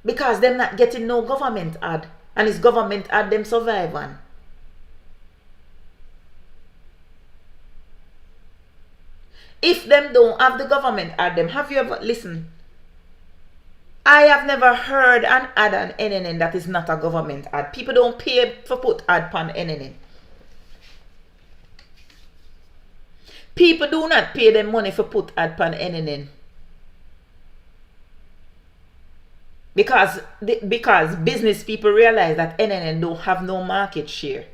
Because them not getting no government ad. And it's government ad them survive on. If them don't have the government ad them, have you ever, listen, I have never heard an ad on NNN that is not a government ad. People don't pay for put ad on NNN. People do not pay them money for put ad on NNN. Because business people realize that NNN don't have no market share.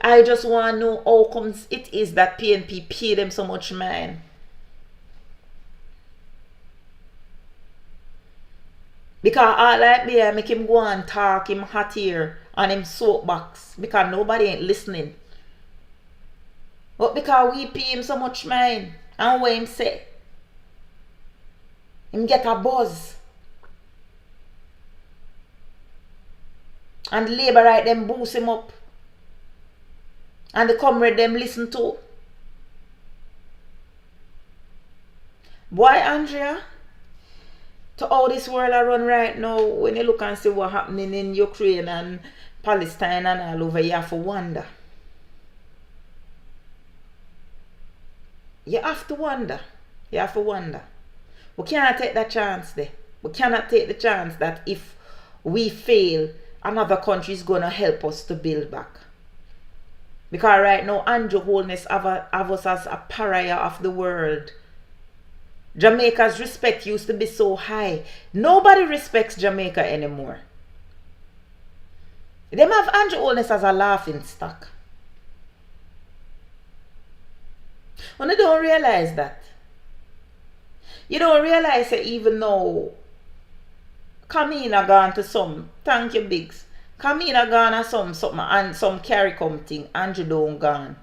I just want to know how comes it is that PNP pay them so much money. Because all like me, I make him go and talk him hot here on him soapbox. Because nobody ain't listening. But because we pay him so much money, and what him say, him get a buzz. And labor right them boost him up. And the comrade them listen to. Boy, Andrea, to how this world I run right now, when you look and see what's happening in Ukraine and Palestine and all over, you have to wonder. You have to wonder. You have to wonder. We cannot take that chance there. We cannot take the chance that if we fail, another country is going to help us to build back. Because right now, Andrew Holness have us as a pariah of the world. Jamaica's respect used to be so high. Nobody respects Jamaica anymore. They have Andrew Holness as a laughing stock. When you don't realize that. You don't realize that even though Kamina gone to some, thank you Biggs, Kamina gone to something and some carry come thing, Andrew don't gone.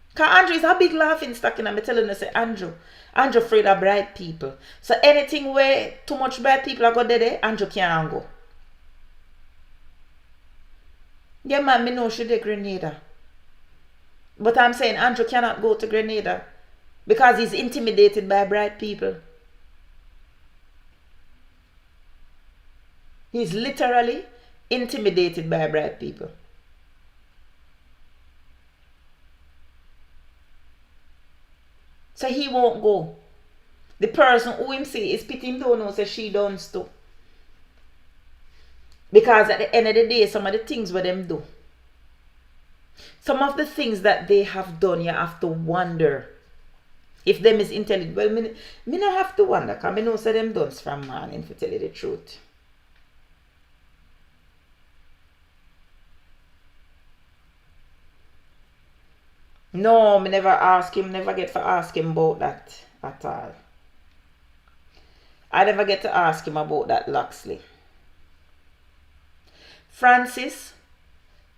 Because Andrew is a big laughing stock and I'm telling you, say Andrew afraid of bright people. So anything where too much bright people are go there, Andrew can't go. Yeah man, me know she de Grenada. But I'm saying Andrew cannot go to Grenada because he's intimidated by bright people. He's literally intimidated by bright people. So he won't go. The person who him say is pitting down now say she done too. Because at the end of the day, some of the things what them do. Some of the things that they have done, you have to wonder if them is intelligent. Well, me not have to wonder, because I know say them done from morning, to tell you the truth. No, me never ask him, never get to ask him about that at all. I never get to ask him about that Loxley. Francis,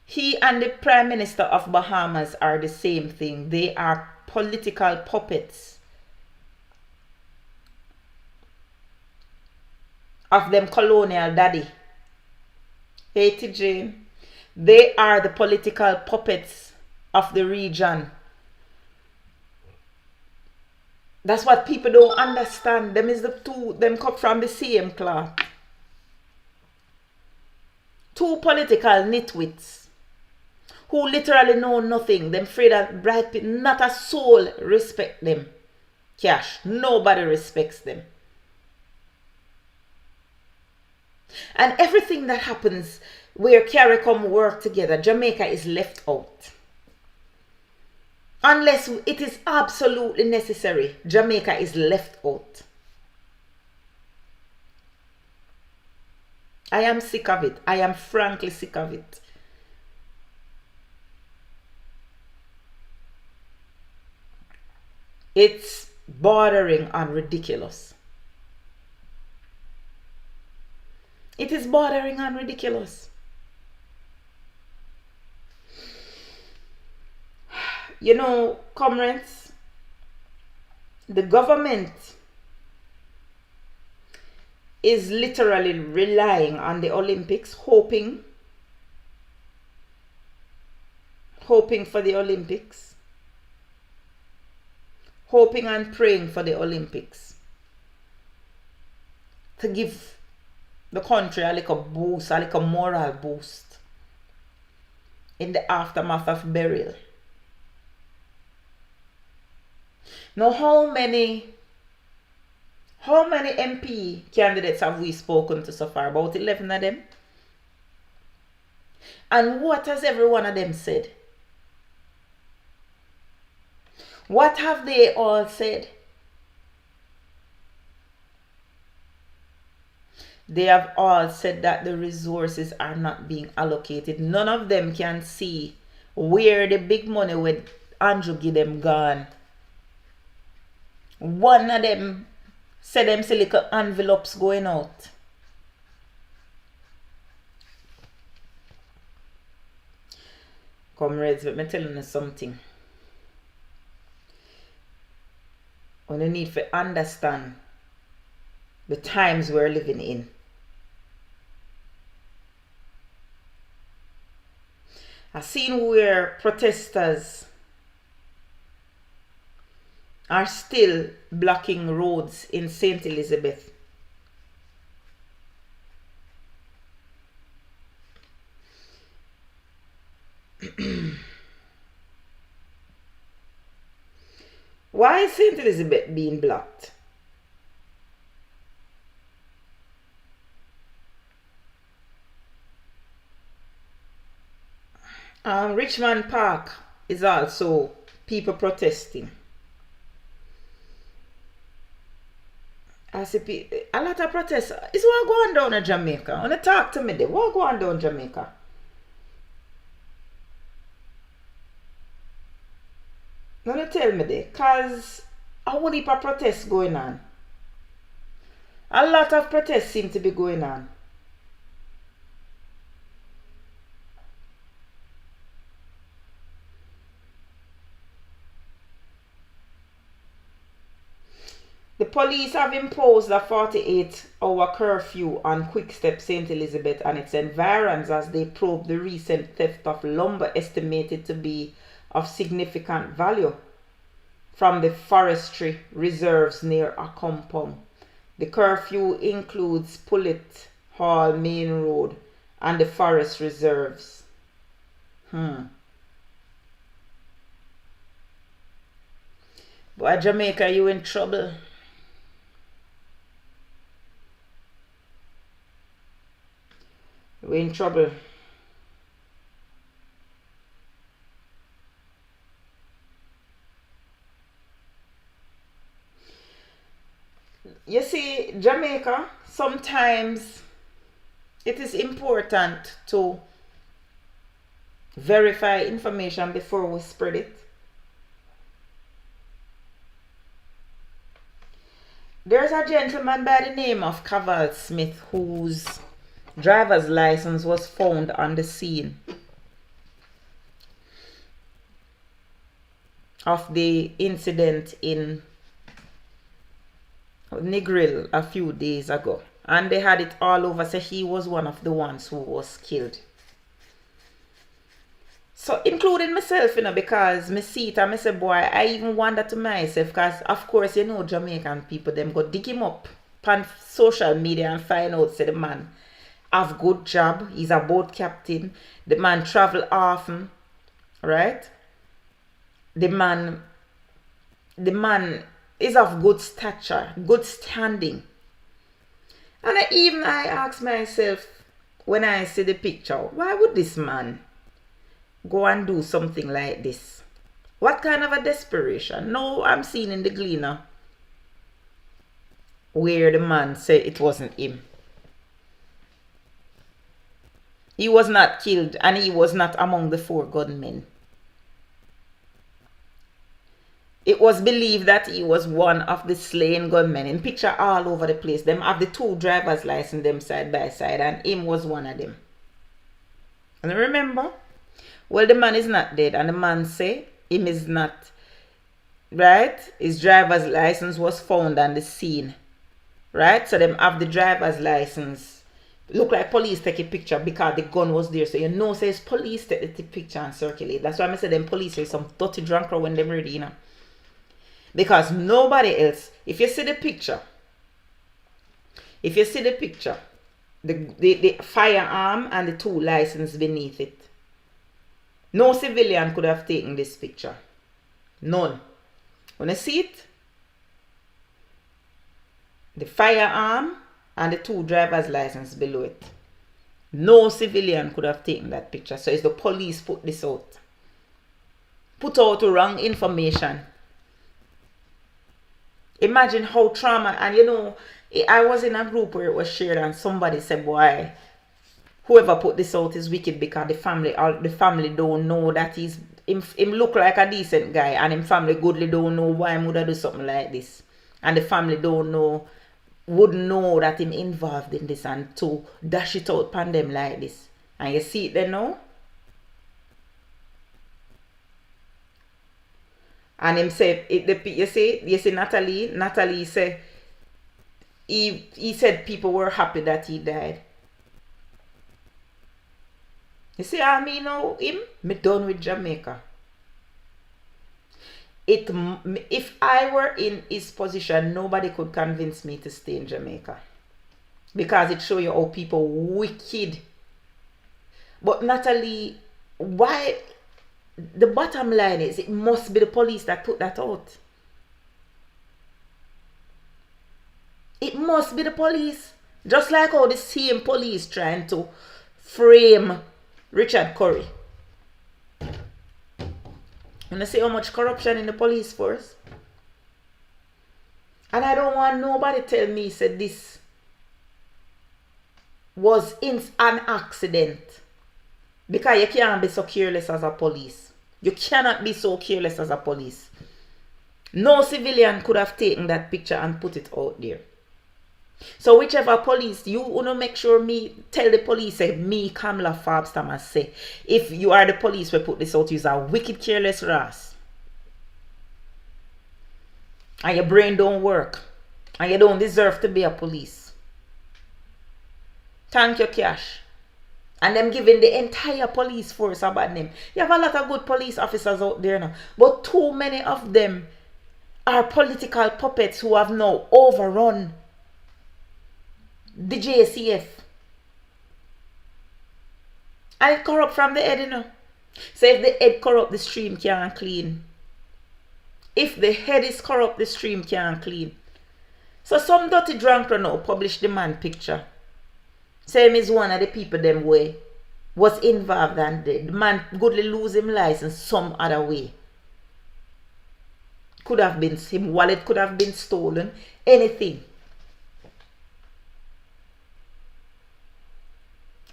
he and the Prime Minister of Bahamas are the same thing. They are political puppets of them colonial daddy. Hey TJ, they are the political puppets of the region. That's what people don't understand. Them is the two, them come from the same cloth. Two political nitwits who literally know nothing. Them afraid that bright people, not a soul respect them. Cash, nobody respects them. And everything that happens where CARICOM work together, Jamaica is left out. Unless it is absolutely necessary, Jamaica is left out. I am sick of it. I am frankly sick of it. It's bordering on ridiculous. It is bordering on ridiculous. You know, comrades, the government is literally relying on the Olympics, hoping for the Olympics, hoping and praying for the Olympics to give the country a little boost, a little moral boost in the aftermath of burial. Now, how many MP candidates have we spoken to so far? About 11 of them. And what has every one of them said? What have they all said? They have all said that the resources are not being allocated. None of them can see where the big money with Andrew give them gone. One of them said them see little envelopes going out. Comrades, let me tell you something. We need to understand the times we're living in. I've seen where protesters are still blocking roads in St. Elizabeth. Why is St. Elizabeth being blocked? Richmond Park is also people protesting. I see a lot of protests. Is what going down in Jamaica? Wanna talk to me there? What going down in Jamaica? Wanna tell me there? Cause a whole heap of protests going on. A lot of protests seem to be going on. The police have imposed a 48-hour curfew on Quickstep St. Elizabeth and its environs as they probe the recent theft of lumber estimated to be of significant value from the forestry reserves near a compound. The curfew includes Pullet Hall Main Road and the forest reserves. Boy, Jamaica, you in trouble. We're in trouble. You see, Jamaica, sometimes it is important to verify information before we spread it. There's a gentleman by the name of Caval Smith whose driver's license was found on the scene of the incident in Negril a few days ago, and they had it all over, so he was one of the ones who was killed. So including myself, because me see it and me say, boy, I even wonder to myself, because of course Jamaican people, them go dig him up on social media and find out say the man have good job, he's a boat captain, the man travel often, right? The man is of good stature, good standing. And I ask myself when I see the picture, why would this man go and do something like this? What kind of a desperation? No, I'm seeing in the Gleaner where the man said it wasn't him. He was not killed and he was not among the 4 gunmen. It was believed that he was one of the slain gunmen. In picture all over the place. Them have the 2 driver's license them side by side and him was one of them. And remember? Well, the man is not dead and the man say him is not, right? His driver's license was found on the scene. Right? So them have the driver's license. Look like police take a picture because the gun was there. So says police take the picture and circulate. That's why I say them police is some dirty drunk when them ready, Because nobody else, if you see the picture, the firearm and the 2 license beneath it, no civilian could have taken this picture. None. When you see it, the firearm and the 2 driver's license below it, no civilian could have taken that picture. So it's the police put this out. Put out wrong information. Imagine how trauma, and I was in a group where it was shared and somebody said, boy, whoever put this out is wicked because the family don't know that him look like a decent guy and him family goodly don't know why he would do something like this. And the family wouldn't know that him involved in this and to dash it out upon them like this. And you see it there now? And him say, you see Natalie say, he said people were happy that he died. You see how me know him? Me done with Jamaica. If I were in his position, nobody could convince me to stay in Jamaica. Because it shows you how people wicked. But Natalie why? The bottom line is it must be the police that put that out. It must be the police. Just like how the same police trying to frame Richard Curry. And I see how much corruption in the police force. And I don't want nobody tell me said this was an accident. Because you can't be so careless as a police. You cannot be so careless as a police. No civilian could have taken that picture and put it out there. So whichever police, you wanna make sure me tell the police, say me Kamla Farbstam say, if you are the police we put this out, you're a wicked careless ras. And your brain don't work. And you don't deserve to be a police. Thank you, Cash. And them giving the entire police force a bad name. You have a lot of good police officers out there now. But too many of them are political puppets who have now overrun the JCF. And it corrupt from the head, you know. So if the head corrupt, the stream can't clean. If the head is corrupt, the stream can't clean. So some dirty drunk now publish the man picture. Same is one of the people them way was involved and the man goodly lose him license some other way. Could have been him wallet, could have been stolen, anything.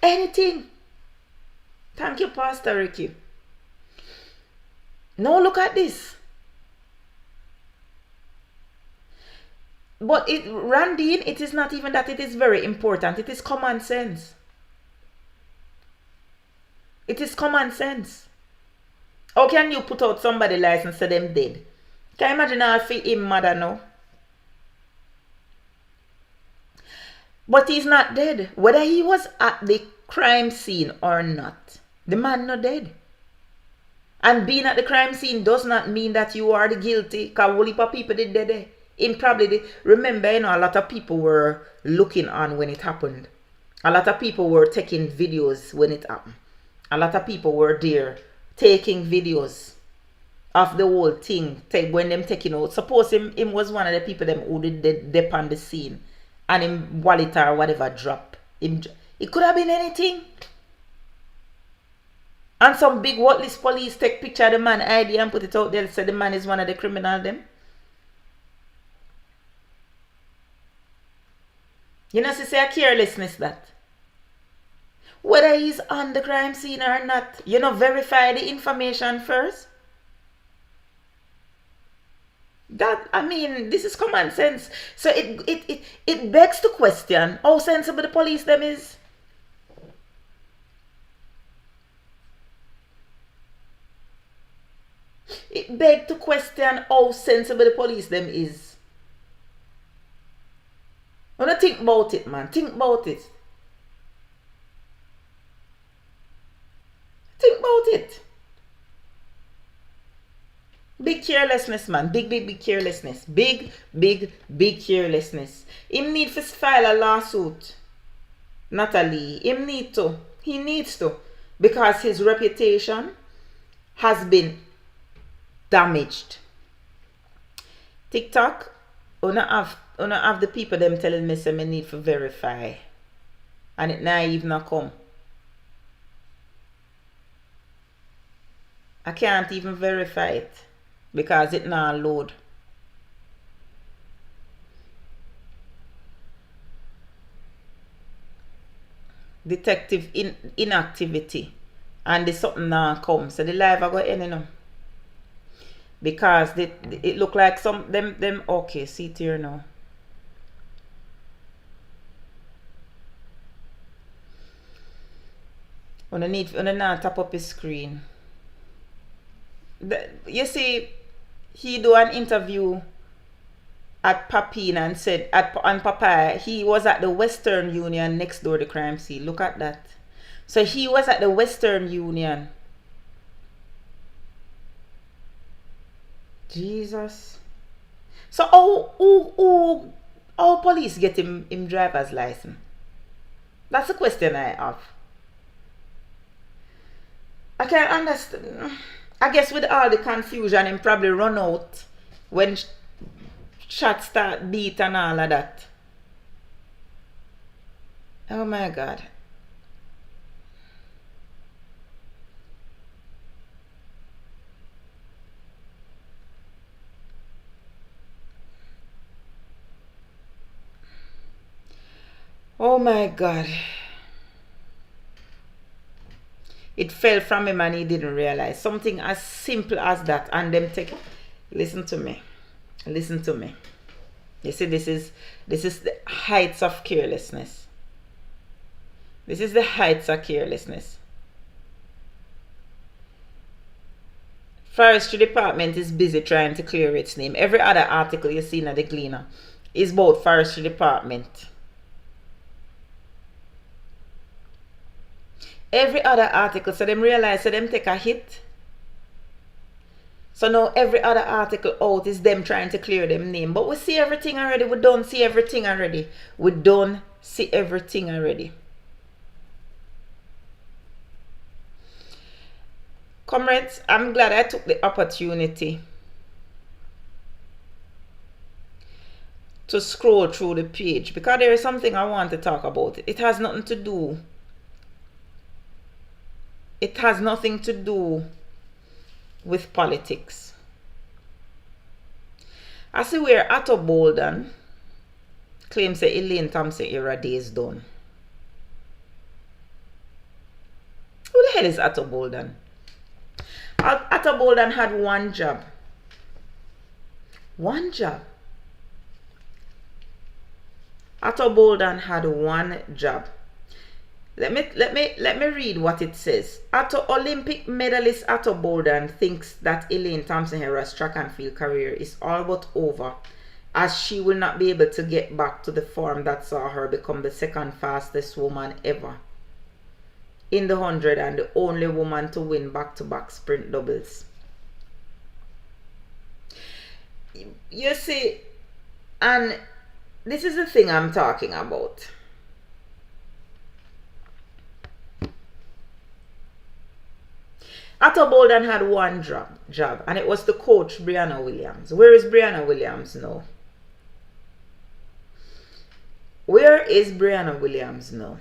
Anything. Thank you, Pastor Ricky. Now look at this. But Randine, it is not even that it is very important. It is common sense. It is common sense. How can you put out somebody's license to them dead? Can you imagine how him mother now? But he's not dead. Whether he was at the crime scene or not, the man not dead. And being at the crime scene does not mean that you are the guilty. Because a whole heap of people did dead. In probably remember, you know, a lot of people were looking on when it happened. A lot of people were taking videos when it happened. A lot of people were there taking videos of the whole thing. When them taking out. Suppose him was one of the people them who did dip on the scene. And him wallet or whatever drop. It could have been anything. And some big worthless police take picture of the man ID and put it out there. Say the man is one of the criminal them. You know, say a carelessness that. Whether he's on the crime scene or not, you know, verify the information first. That, I mean, this is common sense. So it begs to question how sensible the police them is. It begs to question how sensible the police them is. When I think about it, man, think about it. Think about it. Big carelessness, man. Big carelessness. Big carelessness. Him need to file a lawsuit. Natalie. Him need to. He needs to. Because his reputation has been damaged. TikTok, una have the people them telling me say me need to verify. And it naive not come. I can't even verify it. Because it not load. Detective inactivity. And the something now come. So the live I go end, you know. Because it look like some them okay, see it here now. When I now tap up his screen. You see, he do an interview at Papine and said on Papaya he was at the Western Union next door to the crime scene. Look at that. So he was at the Western Union. Jesus. So how police get him driver's license? That's a question I have. I can't understand. I guess with all the confusion, him probably run out when shots start beat and all of that. Oh my God. Oh my God. It fell from him and he didn't realize. Something as simple as that. And them take, listen to me. Listen to me. You see, this is the heights of carelessness. This is the heights of carelessness. Forestry Department is busy trying to clear its name. Every other article you see in the Gleaner is about Forestry Department. Every other article, so them realize, so them take a hit. So now every other article out is them trying to clear them name. But we see everything already. We don't see everything already. We don't see everything already. Comrades, I'm glad I took the opportunity to scroll through the page because there is something I want to talk about. It has nothing to do. It has nothing to do with politics. I see where Otto Bolden claims that Elaine Thompson era day is done. Who the hell is Otto Bolden? Otto Bolden had one job. One job. Otto Bolden had one job. Let me read what it says. Olympic medalist Otto Bolden thinks that Elaine Thompson-Herah's track and field career is all but over, as she will not be able to get back to the form that saw her become the second fastest woman ever in the 100 and the only woman to win back-to-back sprint doubles. You see, and this is the thing I'm talking about. Otto Bolden had one job, and it was to coach Brianna Williams. Where is Brianna Williams now? Where is Brianna Williams now?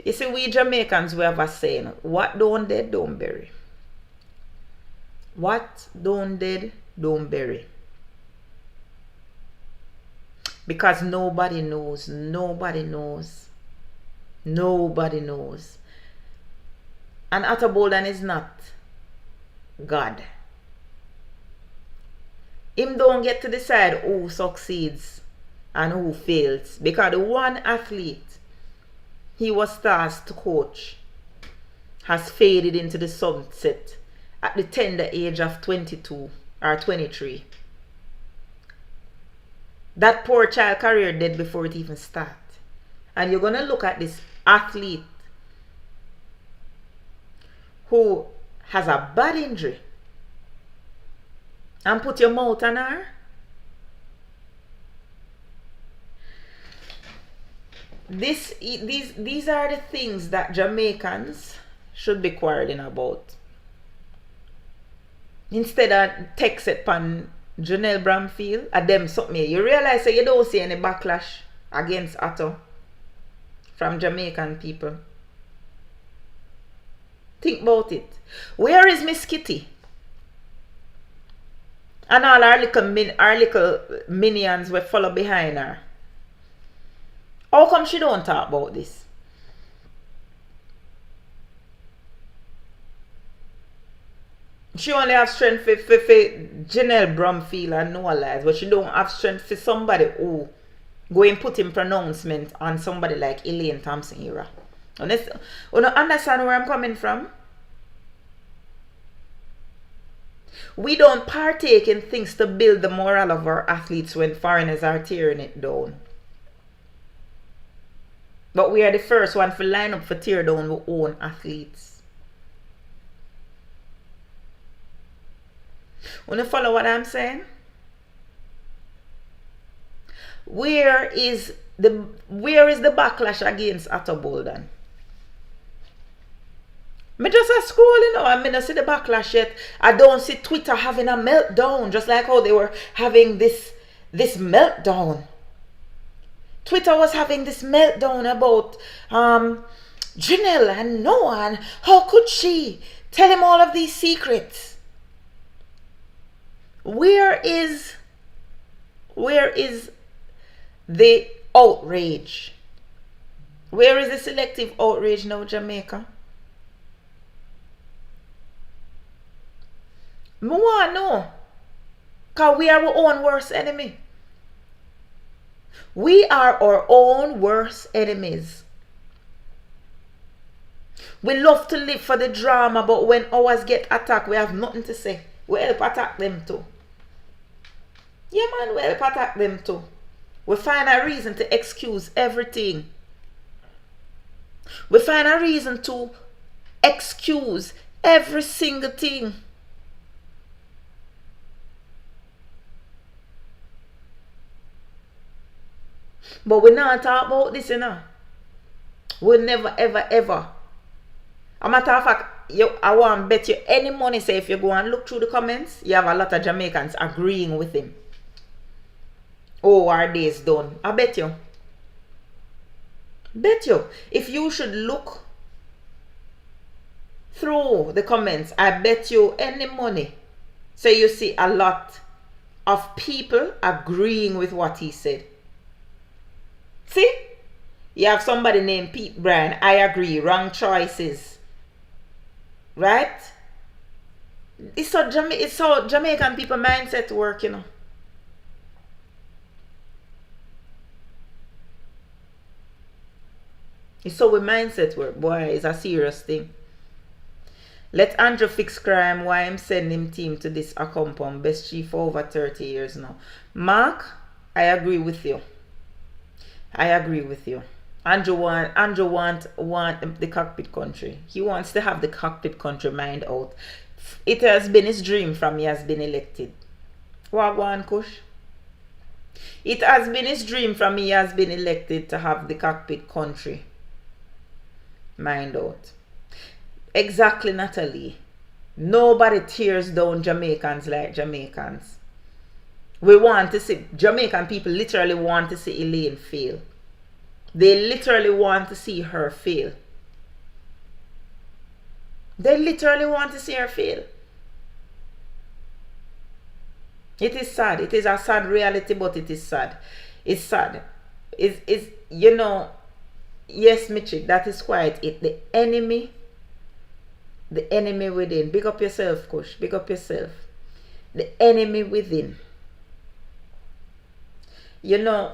You see, we Jamaicans, we have a saying, what don't dead, don't bury. What don't dead, don't bury. Because nobody knows. Nobody knows. Nobody knows. And Otto Bolden is not God. Him don't get to decide who succeeds and who fails. Because the one athlete he was tasked to coach has faded into the sunset at the tender age of 22 or 23. That poor child career dead before it even started. And you're going to look at this athlete who has a bad injury and put your mouth on her. These are the things that Jamaicans should be quarreling about. Instead of text it pan Janelle Bramfield at them something. You realize that you don't see any backlash against Otto from Jamaican people. Think about it. Where is Miss Kitty? And all our little minions will follow behind her. How come she don't talk about this? She only have strength for Janelle Brumfield and Noah Lies, but she don't have strength for somebody who go and put in pronouncement on somebody like Elaine Thompson-Herah. You understand where I'm coming from? We don't partake in things to build the morale of our athletes when foreigners are tearing it down. But we are the first one to line up for tear down our own athletes. Want to follow what I'm saying? Where is the backlash against Otto Bolden? Me just a scrolling now and me not see the backlash yet. I don't see Twitter having a meltdown, just like how they were having this meltdown. Twitter was having this meltdown about Janelle and Noah, and how could she tell him all of these secrets? Where is the outrage? Where is the selective outrage now, Jamaica? I want to know. Because we are our own worst enemy. We are our own worst enemies. We love to live for the drama, but when ours get attacked, we have nothing to say. We help attack them too. Yeah, man, we help attack them too. We find a reason to excuse everything. We find a reason to excuse every single thing. But we not talk about this, you know. We never, ever, ever. A matter of fact, I want to bet you any money, say if you go and look through the comments, you have a lot of Jamaicans agreeing with him. Oh, our days done. I bet you. Bet you. If you should look through the comments, I bet you any money. So you see a lot of people agreeing with what he said. See? You have somebody named Pete Bryan. I agree. Wrong choices. Right? It's how Jamaican people mindset work, you know. It's how we mindset work. Boy, it's a serious thing. Let Andrew fix crime. Why I'm sending him team to this a compound. Best chief for over 30 years now. Mark, I agree with you. I agree with you. Andrew want the cockpit country. He wants to have the cockpit country mind out. It has been his dream from he has been elected. Wagwan Kush. It has been his dream from he has been elected to have the cockpit country mind out. Exactly, Natalie. Nobody tears down Jamaicans like Jamaicans. We want to see, Jamaican people literally want to see Elaine fail. They literally want to see her fail. They literally want to see her fail. It is sad. It is a sad reality, but it is sad. It's sad. It's you know, yes, Mitchie, that is quite it. The enemy within. Big up yourself, Kush. Big up yourself. The enemy within. You know,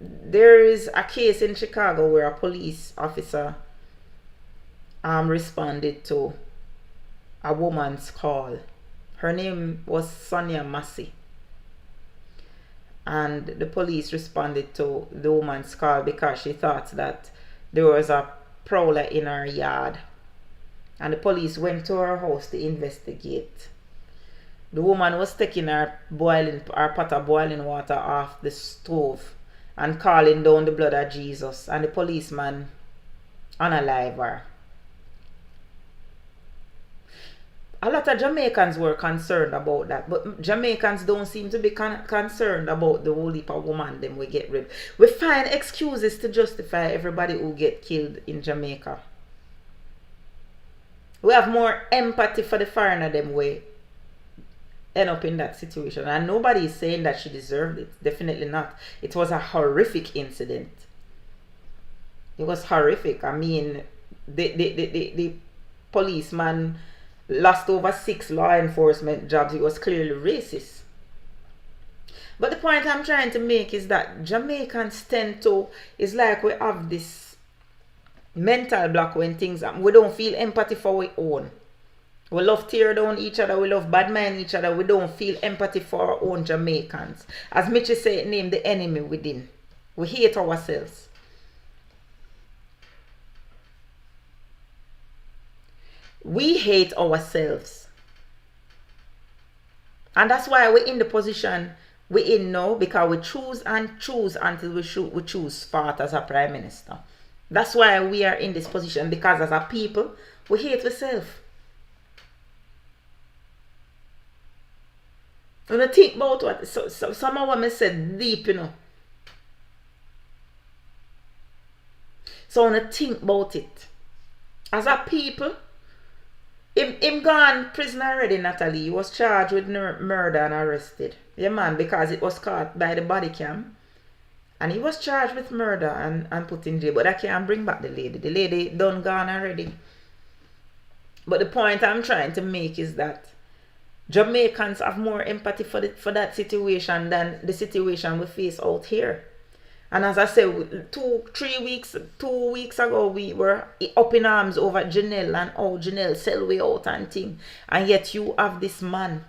there is a case in Chicago where a police officer responded to a woman's call. Her name was Sonia Massey. And the police responded to the woman's call because she thought that there was a prowler in her yard. And the police went to her house to investigate. The woman was taking her pot of boiling water off the stove and calling down the blood of Jesus, and the policeman unalive her. A lot of Jamaicans were concerned about that, but Jamaicans don't seem to be concerned about the whole heap of woman them we get rid. We find excuses to justify everybody who get killed in Jamaica. We have more empathy for the foreigner them way end up in that situation, and nobody is saying that she deserved it. Definitely not. It was a horrific incident. It was horrific. I mean, the policeman lost over 6 law enforcement jobs. He was clearly racist. But the point I'm trying to make is that Jamaicans tend to, it's like we have this mental block when things happen. We don't feel empathy for our own. We love tear down each other. We love bad mind each other. We don't feel empathy for our own Jamaicans. As Mitchie said, name the enemy within. We hate ourselves. We hate ourselves. And that's why we're in the position We in now because we choose and choose until we choose Fart as a prime minister. That's why we are in this position, because as a people, we hate ourselves. When I think about what some of what I said deep, you know. So when I think about it, as a people, him gone prison already, Natalie. He was charged with murder and arrested. Yeah, man, because it was caught by the body cam. And he was charged with murder and put in jail. But I can't bring back the lady. The lady done gone already. But the point I'm trying to make is that Jamaicans have more empathy for that situation than the situation we face out here. And as I said, 2 weeks ago, we were up in arms over Janelle and how Janelle sell way out and thing. And yet you have this man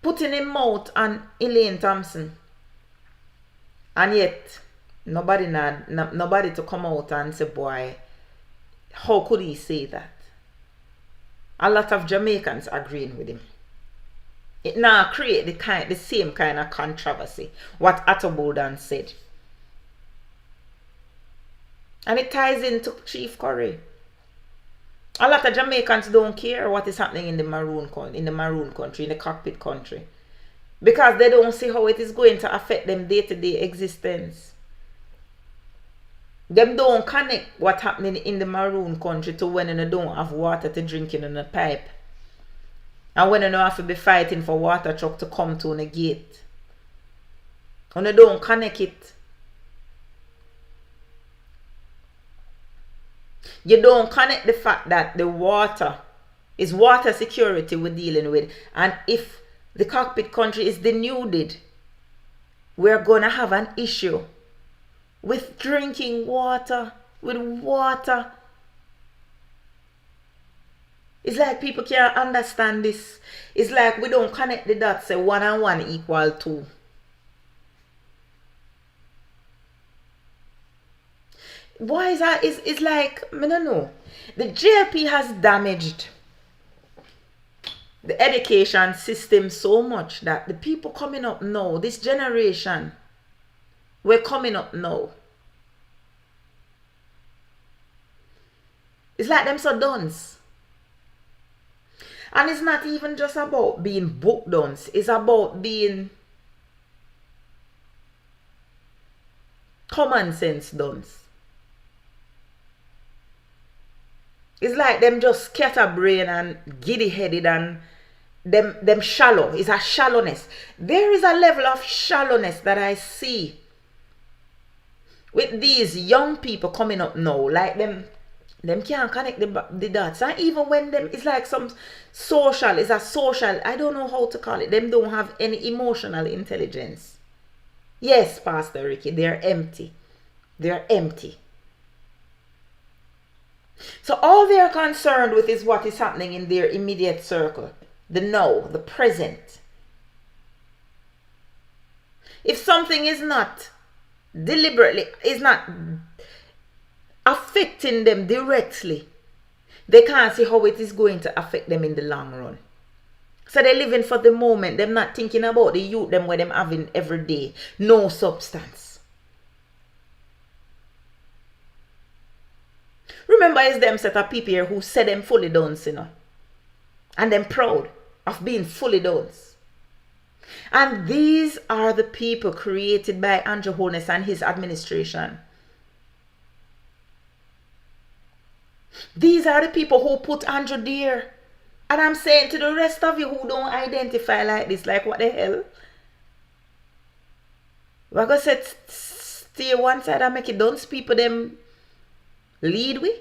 putting him out on Elaine Thompson. And yet, nobody to come out and say, boy, how could he say that? A lot of Jamaicans agreeing with him. It now create the same kind of controversy, what Atto Bolden said. And it ties into Chief Curry. A lot of Jamaicans don't care what is happening in the Maroon country, in the Cockpit country. Because they don't see how it is going to affect them day-to-day existence. Them don't connect what's happening in the Maroon country to when they don't have water to drink in a pipe. And when you don't have to be fighting for water truck to come to the gate. And you don't connect it. You don't connect the fact that the water is water security we're dealing with. And if the Cockpit country is denuded, we're going to have an issue with drinking water, with water. It's like people can't understand this. It's like we don't connect the dots, say 1 and 1 equal 2. Why is that? It's like, I don't know. The JLP has damaged the education system so much that the people coming up now, this generation, we're coming up now. It's like them so dunce. And it's not even just about being book dunce. It's about being common sense dunce. It's like them just scatterbrain and giddy-headed and them shallow. It's a shallowness. There is a level of shallowness that I see with these young people coming up now. Like them can't connect the dots. And even when them, it's like some social, it's a social, I don't know how to call it. Them don't have any emotional intelligence. Yes, Pastor Ricky, they're empty. They're empty. So all they're concerned with is what is happening in their immediate circle. The now, the present. If something is not deliberately, is not affecting them directly, they can't see how it is going to affect them in the long run. So they're living for the moment. They're not thinking about the youth them where them having every day. No substance. Remember, it's them set of people here who said them fully done, you know. And them proud of being fully done. And these are the people created by Andrew Holness and his administration. These are the people who put Andrew there. And I'm saying to the rest of you who don't identify like this, like what the hell? We're going to stay one side and make it done. People them lead we.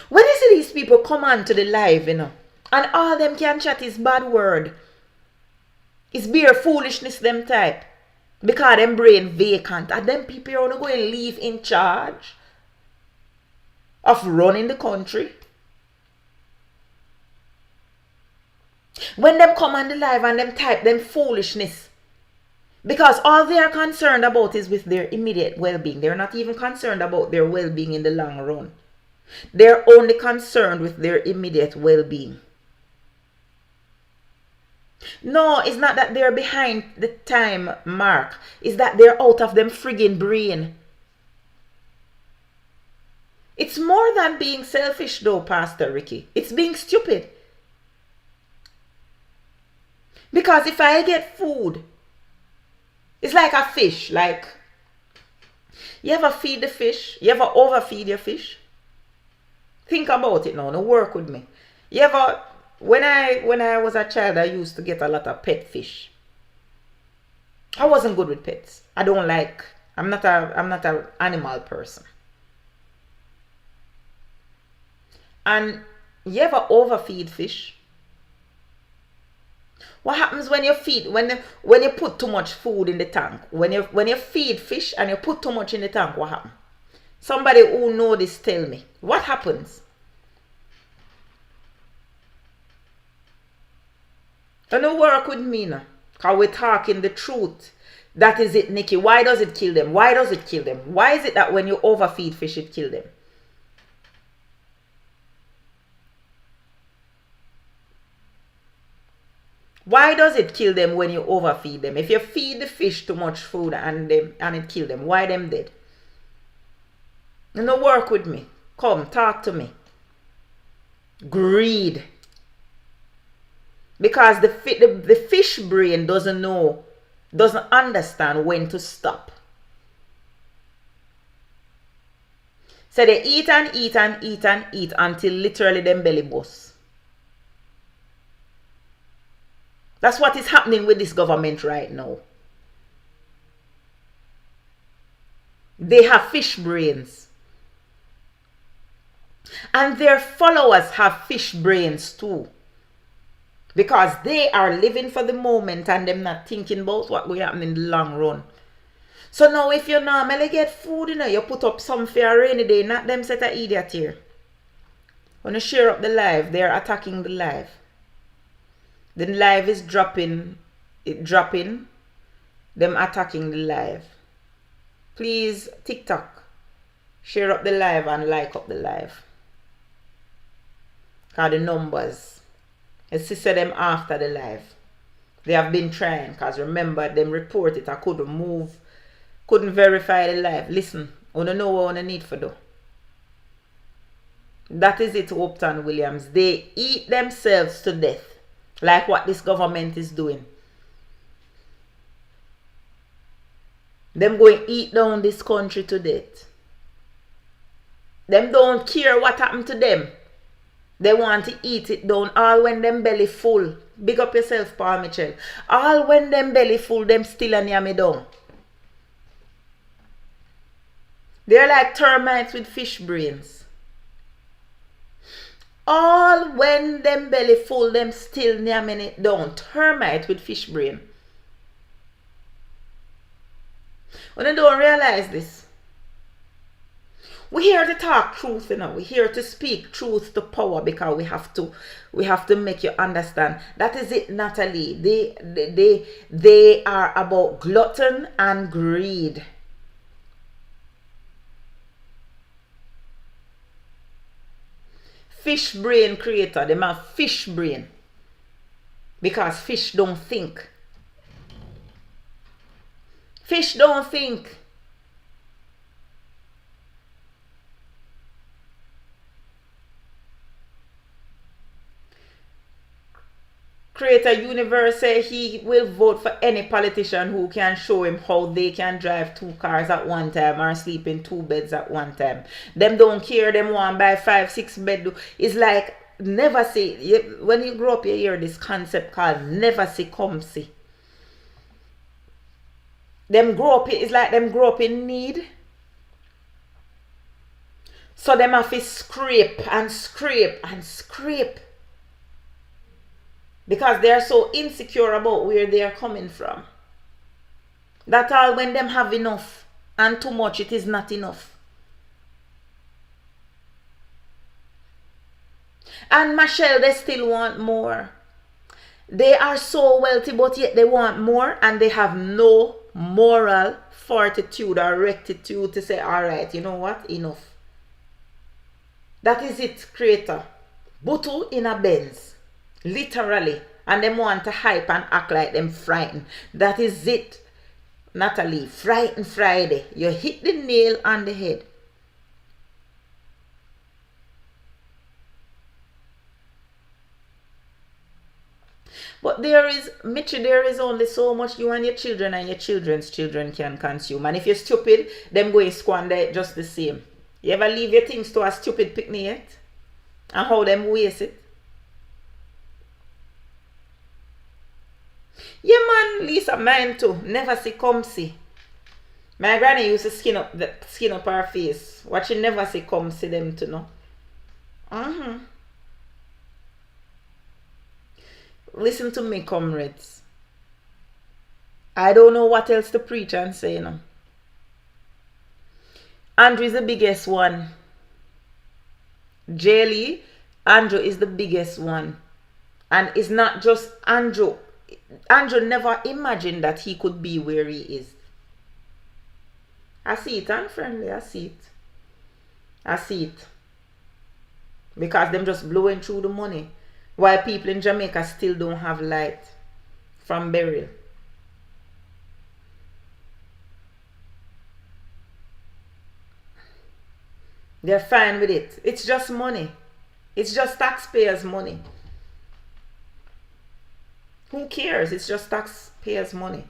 When you see these people come on to the live, you know, and all them can chat is bad word. It's bare foolishness them type. Because them brain vacant. And them people are going to leave in charge of running the country. When them come on the live and them type them foolishness. Because all they are concerned about is with their immediate well-being. They're not even concerned about their well-being in the long run. They're only concerned with their immediate well-being. No, it's not that they're behind the time mark. It's that they're out of them friggin' brain. It's more than being selfish though, Pastor Ricky. It's being stupid. Because if I get food, it's like a fish. Like, you ever feed the fish? You ever overfeed your fish? Think about it now. Now work with me. You ever, when I was a child, I used to get a lot of pet fish. I wasn't good with pets. I'm not an animal person. And you ever overfeed fish? What happens when you feed, when you put too much food in the tank? When you feed fish and you put too much in the tank, what happens? Somebody who know this, tell me. What happens? Don't work with me now. Because we're talking the truth. That is it, Nikki. Why does it kill them? Why does it kill them? Why is it that when you overfeed fish, it kills them? Why does it kill them when you overfeed them? If you feed the fish too much food and it kill them, why them dead? You know, work with me. Come, talk to me. Greed. Because the fish brain doesn't understand when to stop. So they eat and eat and eat and eat until literally them belly bust. That's what is happening with this government right now. They have fish brains. And their followers have fish brains too. Because they are living for the moment and them not thinking about what will happen in the long run. So now if you normally get food, you put up some for a rainy day, not them set of idiot here. When you share up the live, they're attacking the live. The live is dropping, them attacking the live. Please, TikTok, share up the live and like up the live. Because the numbers, it's sister them after the live. They have been trying, because remember, them report it, I couldn't verify the live. Listen, I don't know what I need for do. That is it, Upton Williams. They eat themselves to death. Like what this government is doing. Them going to eat down this country to death. Them don't care what happened to them. They want to eat it down all when them belly full. Big up yourself, Paul Mitchell. All when them belly full, them still and yummy down. They're like termites with fish brains. All when them belly full, them still yamming it down. Termite with fish brain. When they don't realize this, we're here to talk truth, We're here to speak truth to power because we have to make you understand. That is it, Natalie. They are about glutton and greed. Fish brain creator, them have fish brain. Because fish don't think. Fish don't think. Creator Universe say he will vote for any politician who can show him how they can drive 2 cars at one time or sleep in 2 beds at one time. Them don't care, them want buy 5, 6 bed. It's like never see. When you grow up, you hear this concept called never see, come see. Them grow up, it's like them grow up in need. So them have to scrape and scrape and scrape. Because they are so insecure about where they are coming from. That all when them have enough and too much, it is not enough. And Michelle, they still want more. They are so wealthy, but yet they want more, and they have no moral fortitude or rectitude to say, all right, you know what, enough. That is it, Creator. Butu in a Benz. Literally. And them want to hype and act like them frightened. That is it, Natalie. Frightened Friday. You hit the nail on the head. But there is, Mitchie, there is only so much you and your children's children can consume. And if you're stupid, them go and squander it just the same. You ever leave your things to a stupid picnic yet? And how them waste it? Yeah, man, Lisa, mine too. Never see come see. My granny used to skin up her face. What she never see come see them to know. Listen to me, comrades. I don't know what else to preach and say, you know. Andrew is the biggest one. Jelly, Andrew is the biggest one. And it's not just Andrew. Andrew never imagined that he could be where he is. I see it, unfriendly. I see it. I see it. Because them just blowing through the money. While people in Jamaica still don't have light from burial. They're fine with it. It's just money. It's just taxpayers' money. Who cares? It's just taxpayers' money.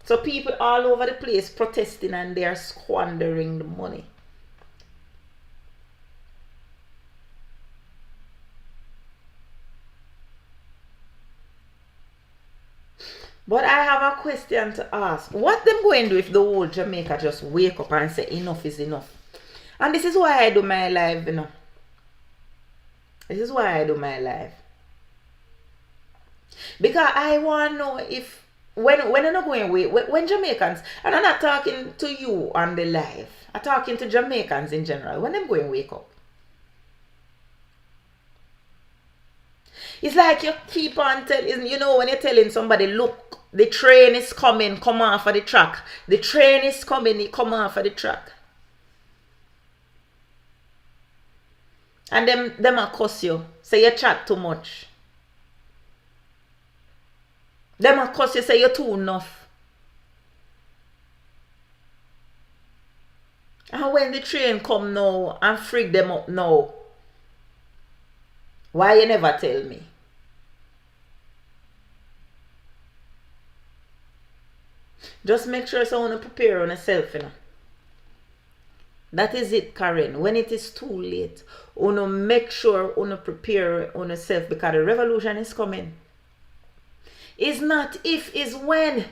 So people all over the place protesting and they're squandering the money. But I have a question to ask. What them going to do if the whole Jamaica just wake up and say enough is enough? And this is why I do my live, you know. This is why I do my live. Because I want to know if, when I'm not going away, when Jamaicans, and I'm not talking to you on the live, I'm talking to Jamaicans in general, when them going to wake up. It's like you keep on telling, you know, when you're telling somebody, look, the train is coming, come off of the track. The train is coming, come off of the track. And them a cuss you, say you chat too much. Them a cuss you, say you're too enough. And when the train come now and freak them up now, why you never tell me? Just make sure someone prepare on yourself, you know. That is it, Karen. When it is too late, uno make sure uno prepare on yourself because the revolution is coming. It's not if, it's when.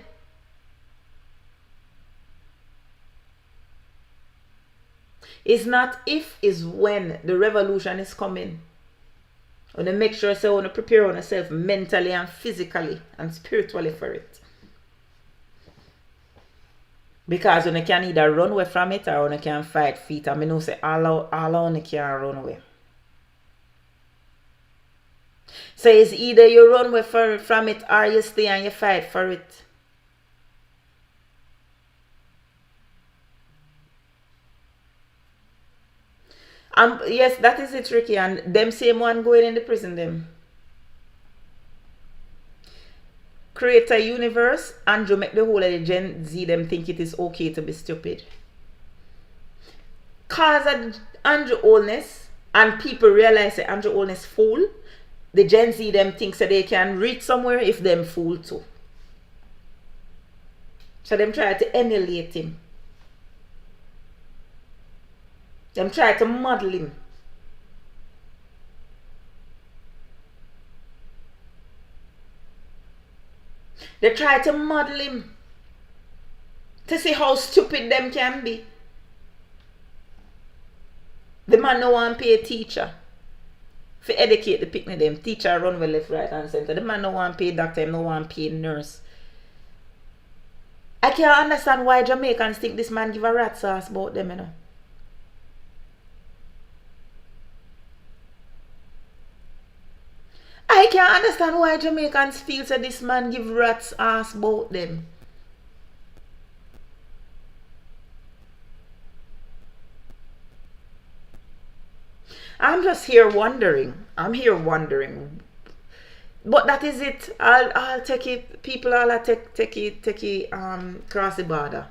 It's not if, it's when the revolution is coming. Uno make sure so uno prepare on yourself mentally and physically and spiritually for it. Because you can either run away from it or you can fight feet. And I know say all you can run away. So it's either you run away from it or you stay and you fight for it. Yes, that is it, Ricky. And them same one going in the prison them. Create a universe, Andrew make the whole of the Gen Z them think it is okay to be stupid. Cause Andrew oldness and people realize that Andrew oldness fool, the Gen Z them think that they can reach somewhere if them fool too. So them try to emulate him. Them try to model him. They try to model him to see how stupid them can be. The man no want pay a teacher for educate the picnic them. Teacher run well left, right and center. The man no want pay doctor, no want pay nurse. I can't understand why Jamaicans think this man give a rat's ass about them, you know. I can't understand why Jamaicans feel that this man give rat's ass about them. I'm just here wondering. I'm here wondering But that is it. I'll take it. People all take it cross the border.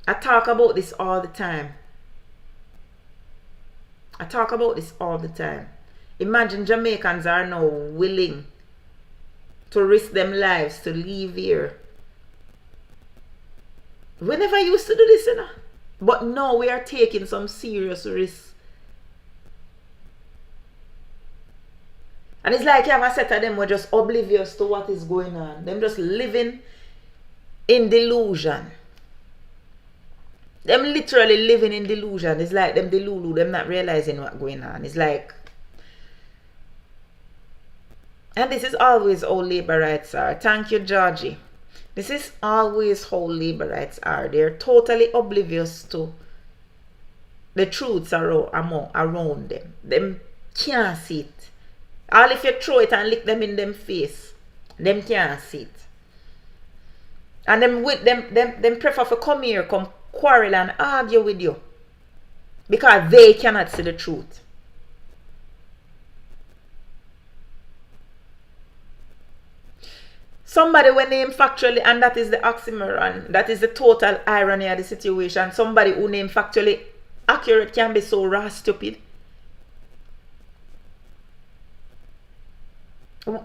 I talk about this all the time. Imagine Jamaicans are now willing to risk them lives to leave here. We never used to do this, you know. But now we are taking some serious risks. And it's like you have a set of them who are just oblivious to what is going on. Them just living in delusion. Them literally living in delusion. It's like them delulu, them not realizing what's going on. It's like... And this is always how labor rights are. Thank you, Georgie. This is always how labor rights are. They're totally oblivious to the truths around them. Them can't see it. All if you throw it and lick them in them face, them can't see it. And them prefer to come here, come quarrel and argue with you. Because they cannot see the truth. Somebody when name factually, and that is the oxymoron, that is the total irony of the situation. Somebody who name factually accurate can be so raw stupid.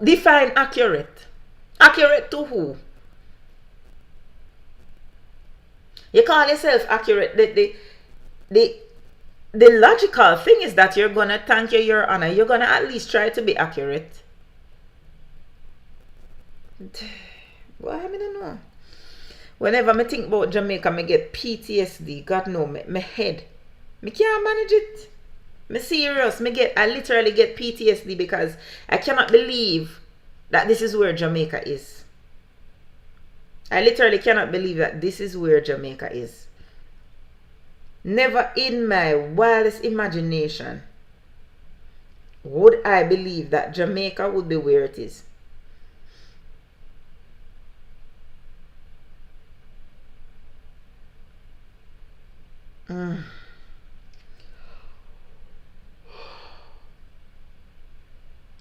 Define accurate. Accurate to who? You call yourself accurate. The logical thing is that you're gonna thank your honor. You're gonna at least try to be accurate. Well, I don't know. Whenever I think about Jamaica, I get PTSD. God know, my head. I can't manage it. I'm serious. I literally get PTSD because I cannot believe that this is where Jamaica is. I literally cannot believe that this is where Jamaica is. Never in my wildest imagination would I believe that Jamaica would be where it is.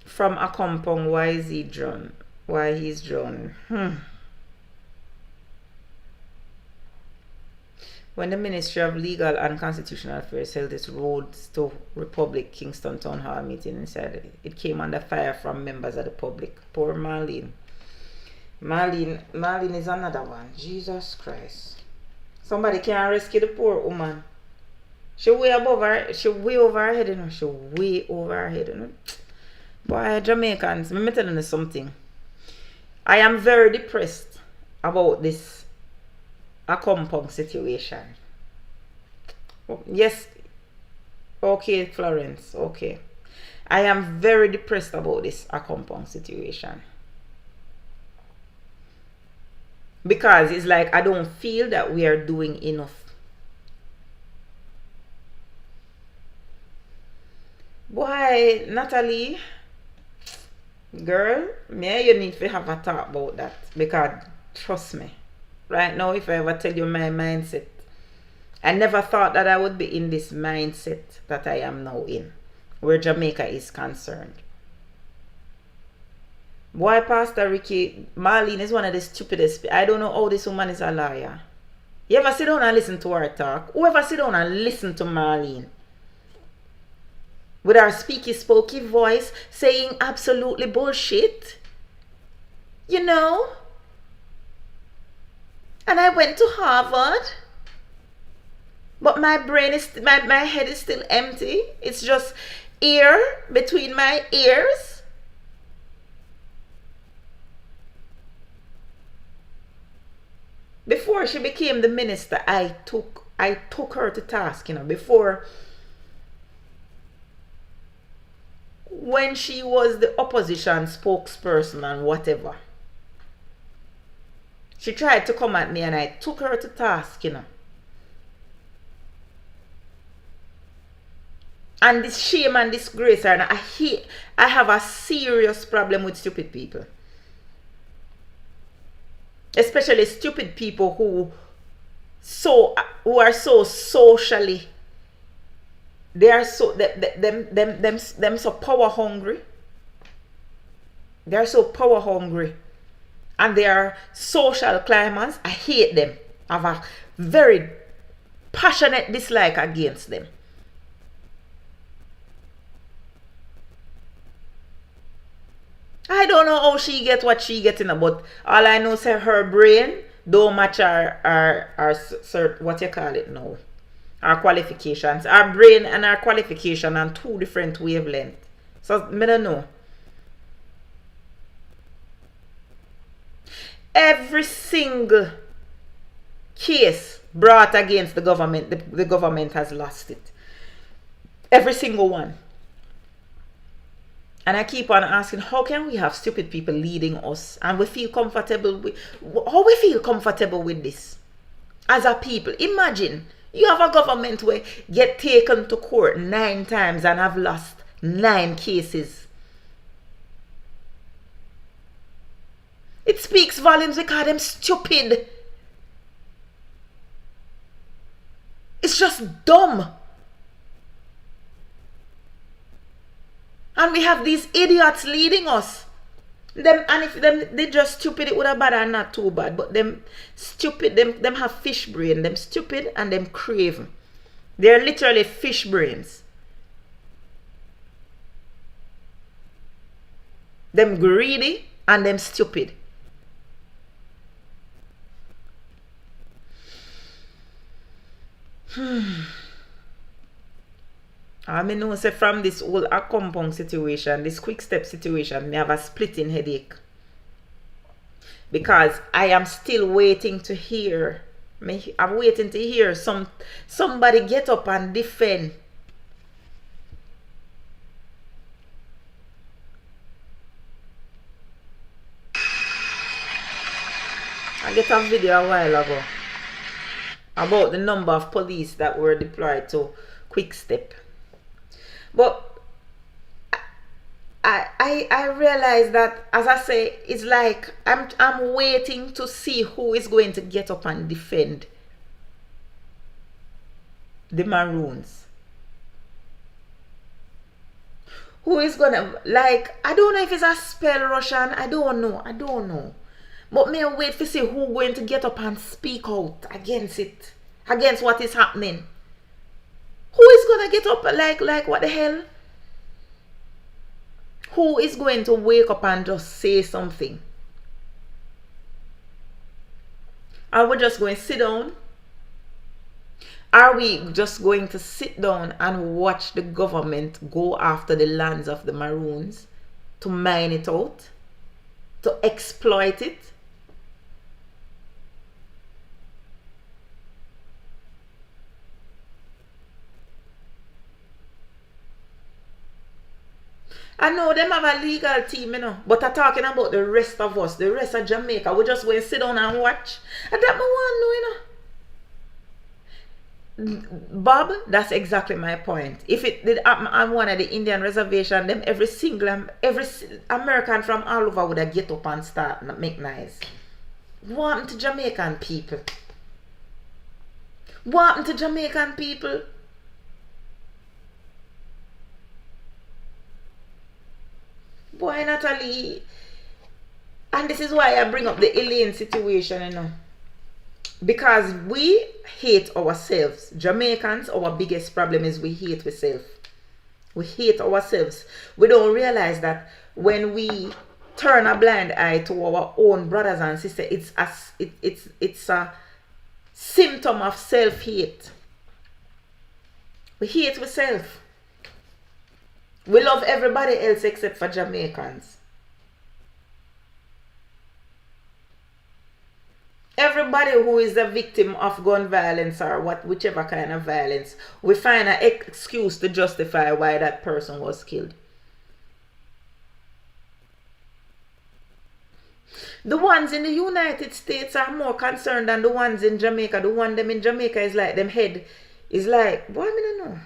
From a compound, why is he drawn? Why he's drawn? When the Ministry of Legal and Constitutional Affairs held its Roads to Republic Kingston Town Hall meeting, inside it came under fire from members of the public. Poor Marlene. Marlene is another one. Jesus Christ. Somebody can't rescue the poor woman. She way above her. She way over her head, you know. She way over her head, you know. Boy, Jamaicans, let me tell you something. I am very depressed about this compound situation. Yes. Okay, Florence. Okay. I am very depressed about this compound situation. Because it's like I don't feel that we are doing enough. Boy, Natalie, girl, you need to have a talk about that. Because trust me, right now, if I ever tell you my mindset, I never thought that I would be in this mindset that I am now in, where Jamaica is concerned. Boy, Pastor Ricky, Marlene is one of the stupidest. I don't know how this woman is a liar. You ever sit down and listen to her talk? Whoever sit down and listen to Marlene? With her speaky voice saying absolutely bullshit. You know? And I went to Harvard. But my brain is, my head is still empty. It's just air between my ears. Before she became the minister, I took her to task, you know, before, when she was the opposition spokesperson and whatever. She tried to come at me and I took her to task, you know. And this shame and disgrace, and I have a serious problem with stupid people. Especially stupid people who are so socially, they are so them so power hungry. They're so power hungry. And they are social climbers. I hate them. I have a very passionate dislike against them. I don't know how she get what she getting, but all I know is her brain don't match our what you call it now. Our qualifications. Our brain and our qualification on two different wavelengths. So I don't know. Every single case brought against the government, the government has lost it. Every single one. And I keep on asking, how can we have stupid people leading us and we feel comfortable with, how we feel comfortable with this as a people? Imagine you have a government where get taken to court 9 times and have lost 9 cases. It speaks volumes because them stupid. It's just dumb. And we have these idiots leading us. Them, and if they just stupid, it would have bad and not too bad. But them stupid, them have fish brain. Them stupid and them craven. They're literally fish brains. Them greedy and them stupid. I mean, no, say from this whole compound situation, this quick step situation, I have a splitting headache. Because I am still waiting to hear. I'm waiting to hear somebody get up and defend. I get a video a while ago about the number of police that were deployed to quick step. But I realize that, as I say, it's like I'm waiting to see who is going to get up and defend the Maroons. Who is gonna, like, I don't know if it's a spell Russian, I don't know. But may I wait to see who going to get up and speak out against it, against what is happening. Who is gonna get up like what the hell? Who is going to wake up and just say something? Are we just going to sit down? Are we just going to sit down and watch the government go after the lands of the Maroons to mine it out, to exploit it? I know them have a legal team, you know, but I'm talking about the rest of us, the rest of Jamaica. We just going to sit down and watch. And that I want to know, you know. Bob, that's exactly my point. If it did happen on one of the Indian reservation, them every American from all over would have get up and start and make noise. What happened to Jamaican people? What happened to Jamaican people? Boy, Natalie, and this is why I bring up the Elaine situation, you know, because we hate ourselves. Jamaicans, our biggest problem is we hate ourselves. We hate ourselves. We don't realize that when we turn a blind eye to our own brothers and sisters, it's a symptom of self-hate. We hate ourselves. We love everybody else except for Jamaicans. Everybody who is a victim of gun violence or whichever kind of violence, we find an excuse to justify why that person was killed. The ones in the United States are more concerned than the ones in Jamaica. The one them in Jamaica is like, them head is like, boy, I don't know.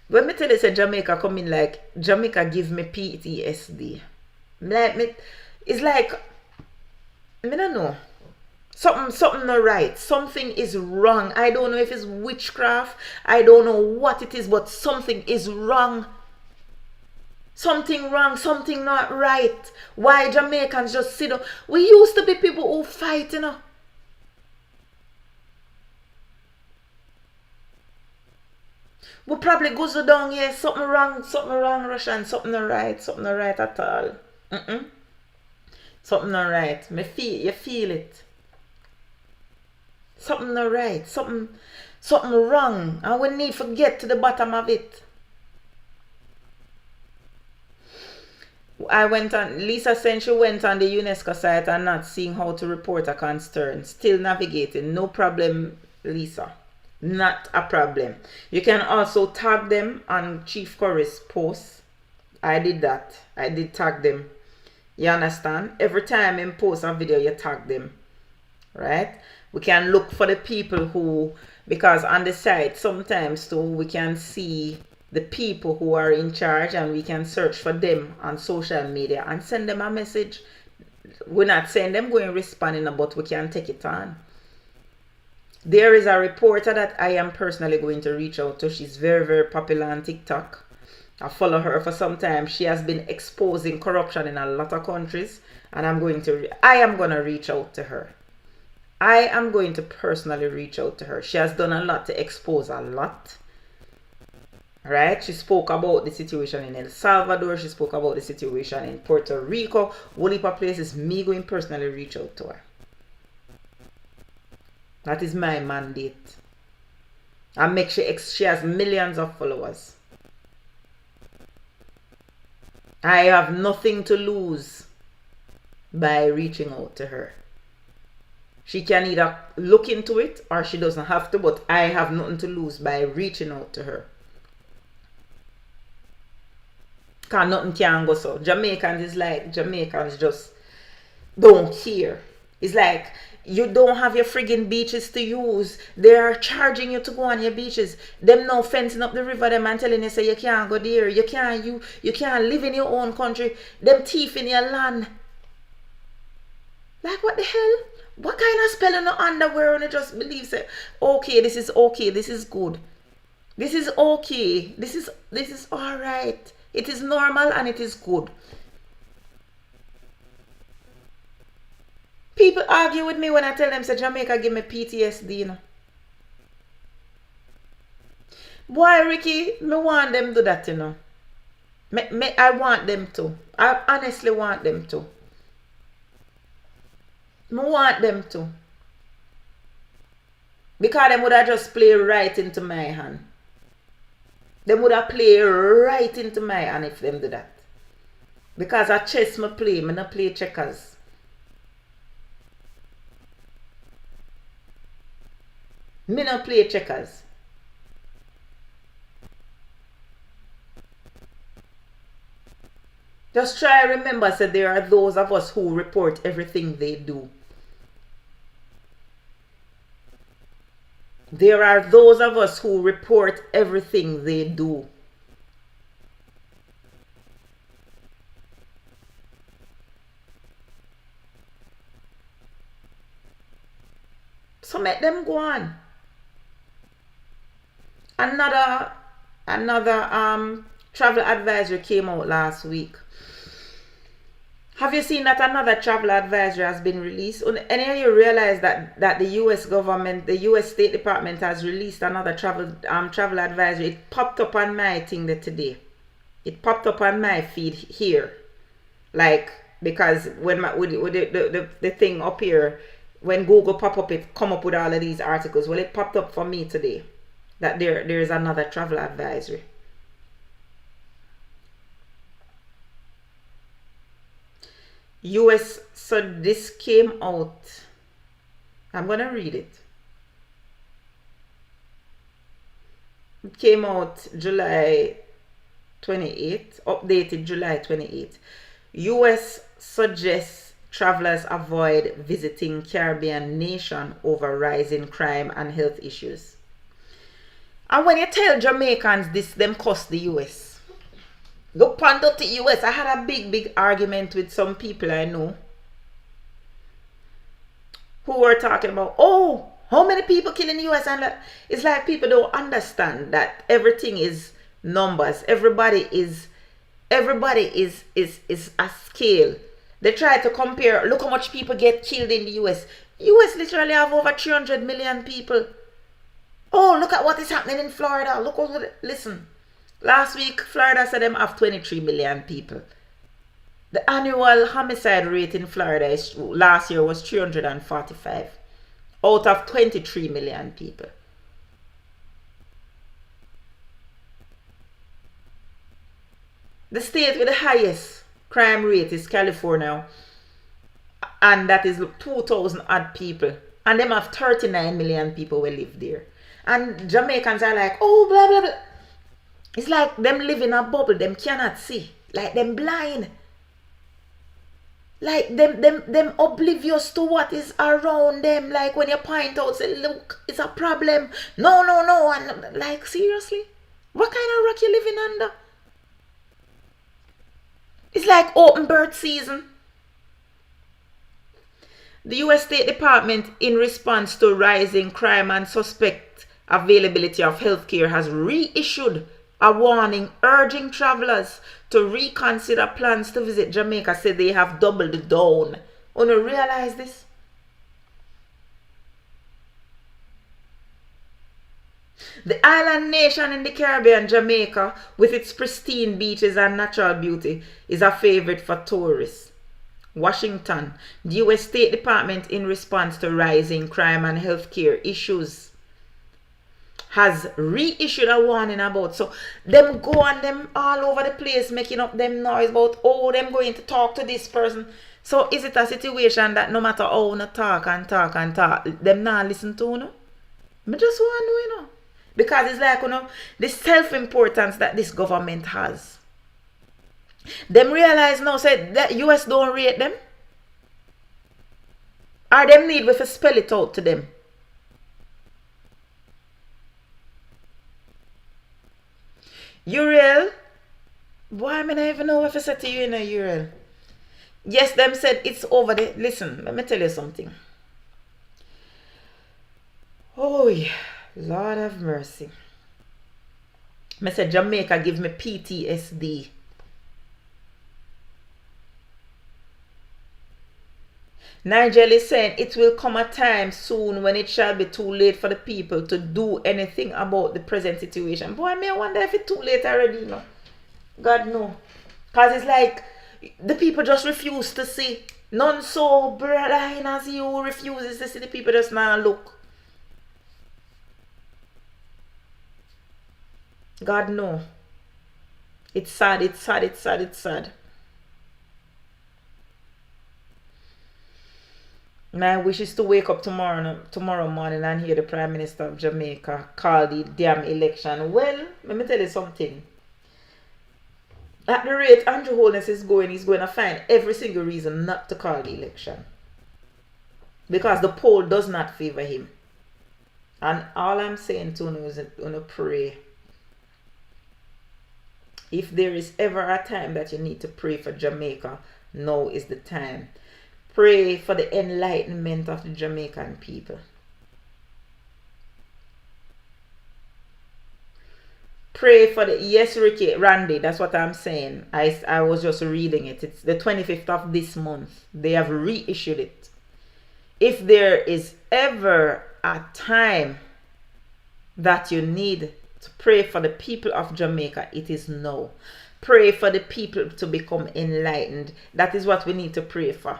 When me tell you say Jamaica come in, like Jamaica give me PTSD. It's like, I don't know. Something not right. Something is wrong. I don't know if it's witchcraft. I don't know what it is, but something is wrong. Something wrong, something not right. Why Jamaicans just sit down? We used to be people who fight, you know. We probably go so down here, something wrong, Russian, something not right at all. Something not right. You feel it. Something not right, something wrong, and we need to get to the bottom of it. Lisa said she went on the UNESCO site and not seeing how to report a concern. Still navigating. No problem, Lisa. Not a problem. You can also tag them on Chief Curry's posts. I did that. I did tag them. You understand? Every time in post a video, you tag them. Right? We can look for the people who, because on the site sometimes too, we can see the people who are in charge and we can search for them on social media and send them a message. We're not saying them going responding, but we can take it on. There is a reporter that I am personally going to reach out to. She's very, very popular on TikTok. I follow her for some time. She has been exposing corruption in a lot of countries, and I am going to reach out to her. I am going to personally reach out to her. She has done a lot to expose a lot. Right? She spoke about the situation in El Salvador. She spoke about the situation in Puerto Rico. Whole heap of places. Me going personally reach out to her. That is my mandate. And make sure she has millions of followers. I have nothing to lose by reaching out to her. She can either look into it or she doesn't have to, but I have nothing to lose by reaching out to her. Because nothing can go so. Jamaicans just don't care. It's like, you don't have your friggin' beaches to use. They are charging you to go on your beaches. Them now fencing up the river, them and telling you say you can't go there. You can't live in your own country. Them thief in your land. Like what the hell? What kind of spelling no underwear and you just believe say, okay, this is okay, this is good. This is okay. This is alright. It is normal and it is good. People argue with me when I tell them, say, Jamaica give me PTSD, you know. Boy, Ricky, me want them do that, you know. I want them to. I honestly want them to. Me want them to. Because them would have just play right into my hand. Them would have play right into my hand if them do that. Because I chess me play, me not play checkers. Me not play checkers. Just try to remember that there are those of us who report everything they do. There are those of us who report everything they do. So make them go on. Another travel advisory came out last week. Have you seen that another travel advisory has been released? And you realize that the US government, the US State Department has released another travel advisory. It popped up on my thing today. It popped up on my feed here. Like, because when the thing up here, when Google pop up, it come up with all of these articles. Well, it popped up for me today that there is another travel advisory. US, so this came out. I'm gonna read it. It came out July 28th, updated July 28th. US suggests travelers avoid visiting Caribbean nation over rising crime and health issues. And when you tell Jamaicans this, them cost the US. Go ponder to US. I had a big argument with some people I know who were talking about, oh, how many people kill in the US? And it's like people don't understand that everything is numbers. Everybody everybody is a scale. They try to compare. Look how much people get killed in the US. US literally have over 300 million people. Oh, look at what is happening in Florida. Look what, listen. Last week, Florida said them have 23 million people. The annual homicide rate in Florida last year was 345 out of 23 million people. The state with the highest crime rate is California, and that is 2,000 odd people, and them have 39 million people who live there. And Jamaicans are like, oh, blah blah blah. It's like them live in a bubble, them cannot see, like them blind, like them oblivious to what is around them. Like when you point out, say, look, it's a problem, no, and like, seriously, what kind of rock you living under? It's like open bird season. The US State Department, in response to rising crime and suspect availability of healthcare, has reissued a warning urging travelers to reconsider plans to visit Jamaica. Said they have doubled down. Want to realize this? The island nation in the Caribbean, Jamaica, with its pristine beaches and natural beauty, is a favorite for tourists. Washington, the US State Department, in response to rising crime and healthcare issues, has reissued a warning about. So them go on them all over the place making up them noise about, oh, them going to talk to this person. So is it a situation that no matter how you talk and talk and talk, them not listen to, you know? I just want to know, you know. Because it's like, you know, the self-importance that this government has. Them realize now, say, that US don't rate them. Or them need we to spell it out to them. Uriel, boy, I don't even know what I said to you in a Uriel. Yes, them said it's over there. Listen, let me tell you something. Oh, yeah. Lord have mercy. I said Jamaica give me PTSD. Nigel is saying it will come a time soon when it shall be too late for the people to do anything about the present situation. Boy, I wonder if it's too late already, you know. God no. Because it's like the people just refuse to see. None so blind as you refuses to see. The people just now look. God no. It's sad, it's sad, it's sad, it's sad. My wish is to wake up tomorrow morning and hear the Prime Minister of Jamaica call the damn election. Well, let me tell you something. At the rate Andrew Holness is going, he's going to find every single reason not to call the election. Because the poll does not favor him. And all I'm saying to you is to pray. If there is ever a time that you need to pray for Jamaica, now is the time. Pray for the enlightenment of the Jamaican people. Pray for the, yes, Ricky, Randy, that's what I'm saying. I was just reading it. It's the 25th of this month. They have reissued it. If there is ever a time that you need to pray for the people of Jamaica, it is now. Pray for the people to become enlightened. That is what we need to pray for.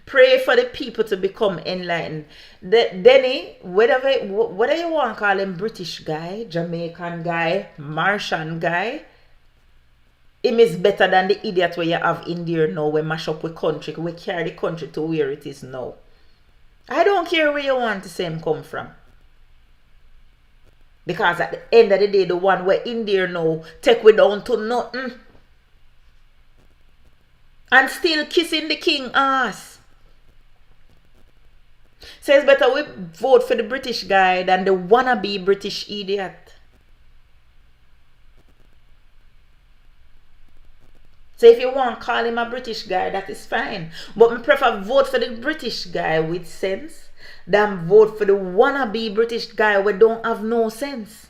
Pray for the people to become enlightened. Denny, whatever you want to call him, British guy, Jamaican guy, Martian guy, him is better than the idiot where you have in there now, we mash up with country, we carry the country to where it is now. I don't care where you want to say him come from. Because at the end of the day, the one we're in there now, take we down to nothing. And still kissing the king ass. So it's better we vote for the British guy than the wannabe British idiot. So if you want to call him a British guy, that is fine. But I prefer vote for the British guy with sense than vote for the wannabe British guy who don't have no sense.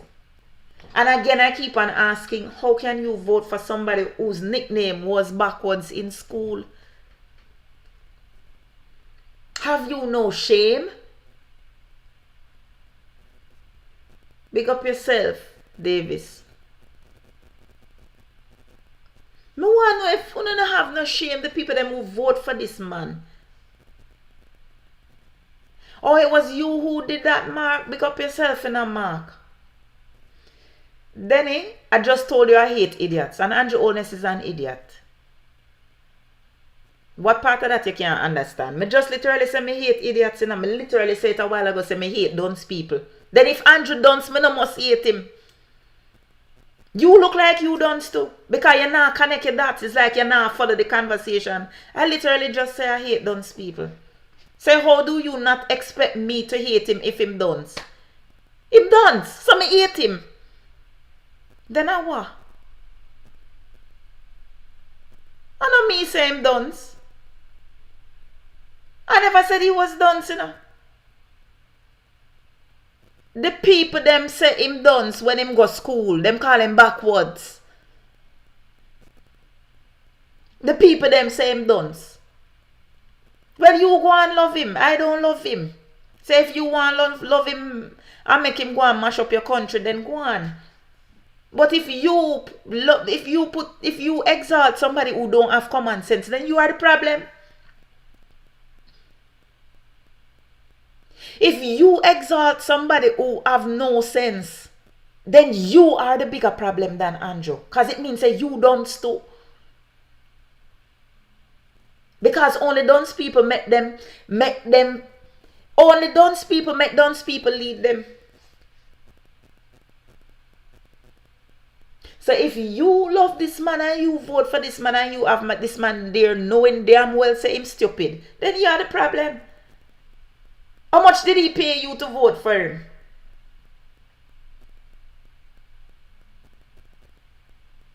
And again, I keep on asking, how can you vote for somebody whose nickname was backwards in school? Have you no shame? Big up yourself, Davis. Me want to know if you don't have no shame, the people them who vote for this man. Or it was you who did that, Mark. Big up yourself in a Mark. Denny, I just told you I hate idiots. And Andrew Holness is an idiot. What part of that you can't understand? Me just literally say me hate idiots. You know? Me literally say it a while ago, say me hate dunce people. Then if Andrew dunce, me no must hate him. You look like you dunce too. Because you're not connected dots. It's like you're not follow the conversation. I literally just say I hate dunce people. Say, how do you not expect me to hate him if him dunce? Him dunce. So me hate him. Then I what? I know me say him dunce. I never said he was dunce, you know. The people them say him dunce when him go school. Them call him backwards. The people them say him dunce. Well, you go and love him. I don't love him. Say if you want love him and make him go and mash up your country, then go on. But if you exalt somebody who don't have common sense, then you are the problem. If you exalt somebody who have no sense, then you are the bigger problem than Andrew. Because it means that you don't too. Because only dunce people make dunce people lead them. So if you love this man and you vote for this man and you have this man there knowing damn well say him stupid, then you are the problem. How much did he pay you to vote for him?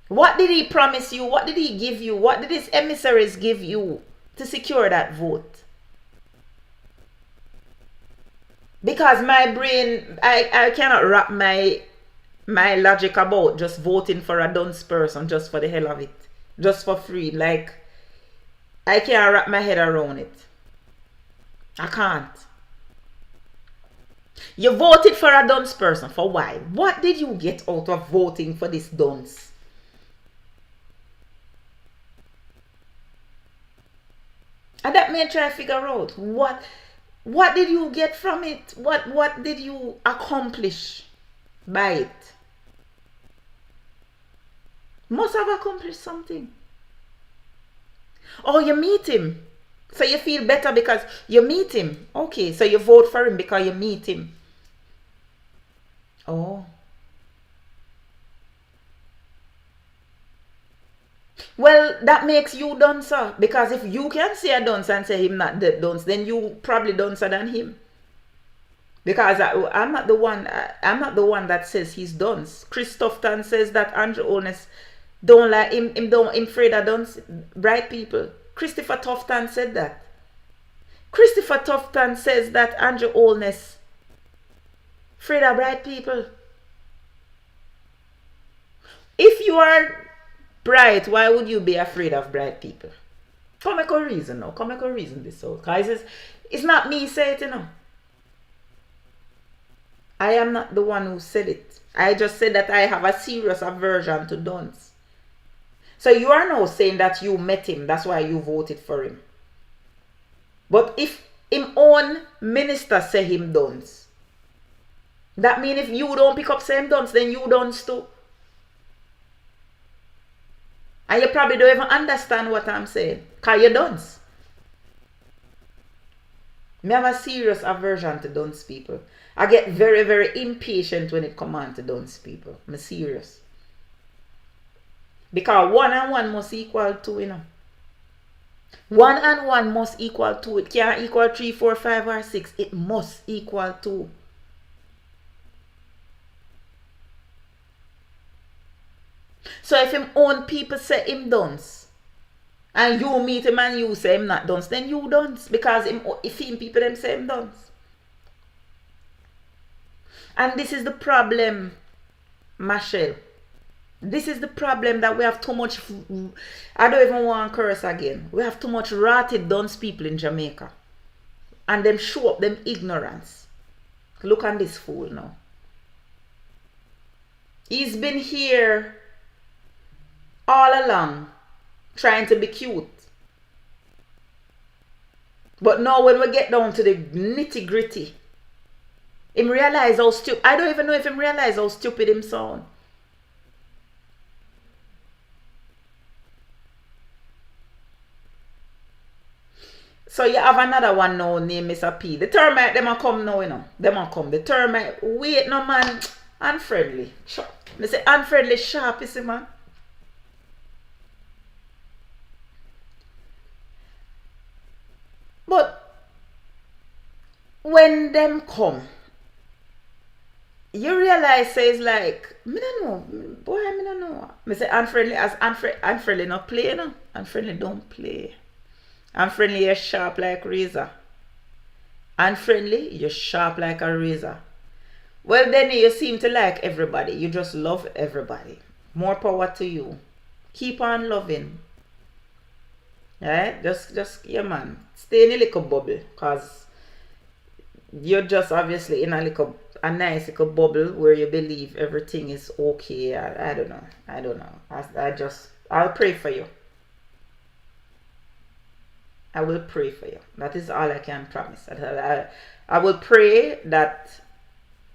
What did he promise you? What did he give you? What did his emissaries give you to secure that vote? Because my brain, I cannot wrap my logic about just voting for a dunce person just for the hell of it. Just for free. Like, I can't wrap my head around it. I can't. You voted for a dunce person. For why? What did you get out of voting for this dunce? And that may try to figure out what did you get from it? What did you accomplish by it? Must have accomplished something. Or you meet him. So you feel better because you meet him. Okay, so you vote for him because you meet him. Oh. Well, that makes you duncer. Because if you can say a dunce and say him not the dunce, then you probably duncer than him. Because I'm not the one that says he's dunce. Christopherton says that Andrew Holness don't like him afraid of dunce bright people. Christopher Tufton said that. Christopher Tufton says that Andrew Holness afraid of bright people. If you are bright, why would you be afraid of bright people? Come make a reason now. Come make a reason this out. Because it's not me say it, you know. I am not the one who said it. I just said that I have a serious aversion to dunce. So you are now saying that you met him. That's why you voted for him. But if him own minister say him dunce, that means if you don't pick up same dunce, then you dunce too. And you probably don't even understand what I'm saying. Because you dunce. I have a serious aversion to dunce people. I get very, very impatient when it comes on to dunce people. I'm serious. Because 1 and 1 must equal 2, you know. 1 and 1 must equal 2. It can't equal 3, 4, 5, or 6. It must equal 2. So if him own people say him dunce, and you meet him and you say him not dunce, then you dunce. Because if him people them say him dunce. And this is the problem Machel. This is the problem, that we have too much, I don't even want to curse again. We have too much rotted dunce people in Jamaica. And them show up them ignorance. Look at this fool now. He's been here all along trying to be cute. But now when we get down to the nitty gritty, him realize how stupid, I don't even know if him realize how stupid him sound. So you have another one now named Mr. P. The termite, them a come now, you know. Them a come. The termite, wait no man, unfriendly. Sharp. Me say unfriendly sharp, you see man. But when them come, you realize say it's like, me don't know, boy, me don't know. Me say unfriendly, as unfriendly not play, no. Unfriendly don't play. Unfriendly, you're sharp like razor. Unfriendly, you're sharp like a razor. Well, then you seem to like everybody. You just love everybody. More power to you. Keep on loving. Right? Just, yeah, man. Stay in a little bubble. Because you're just obviously in a nice little bubble where you believe everything is okay. I don't know. I'll pray for you. I will pray for you. That is all I can promise. I will pray that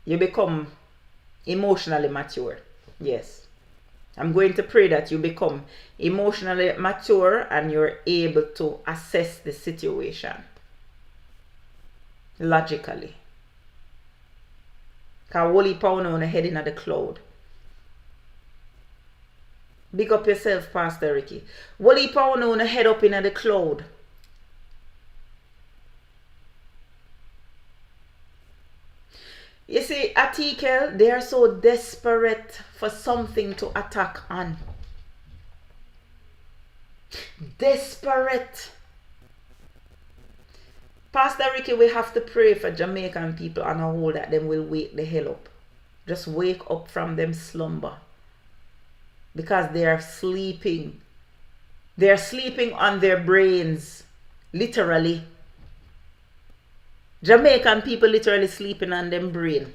you become emotionally mature. Yes. I'm going to pray that you become emotionally mature and you're able to assess the situation logically. Because Wally Pound on the head in the cloud. Big up yourself, Pastor Ricky. Wally Pound on the head up in the cloud. You see, Article, they are so desperate for something to attack on. Desperate. Pastor Ricky, we have to pray for Jamaican people on a whole that them will wake the hell up. Just wake up from them slumber. Because they are sleeping. They are sleeping on their brains. Literally. Jamaican people literally sleeping on them brain.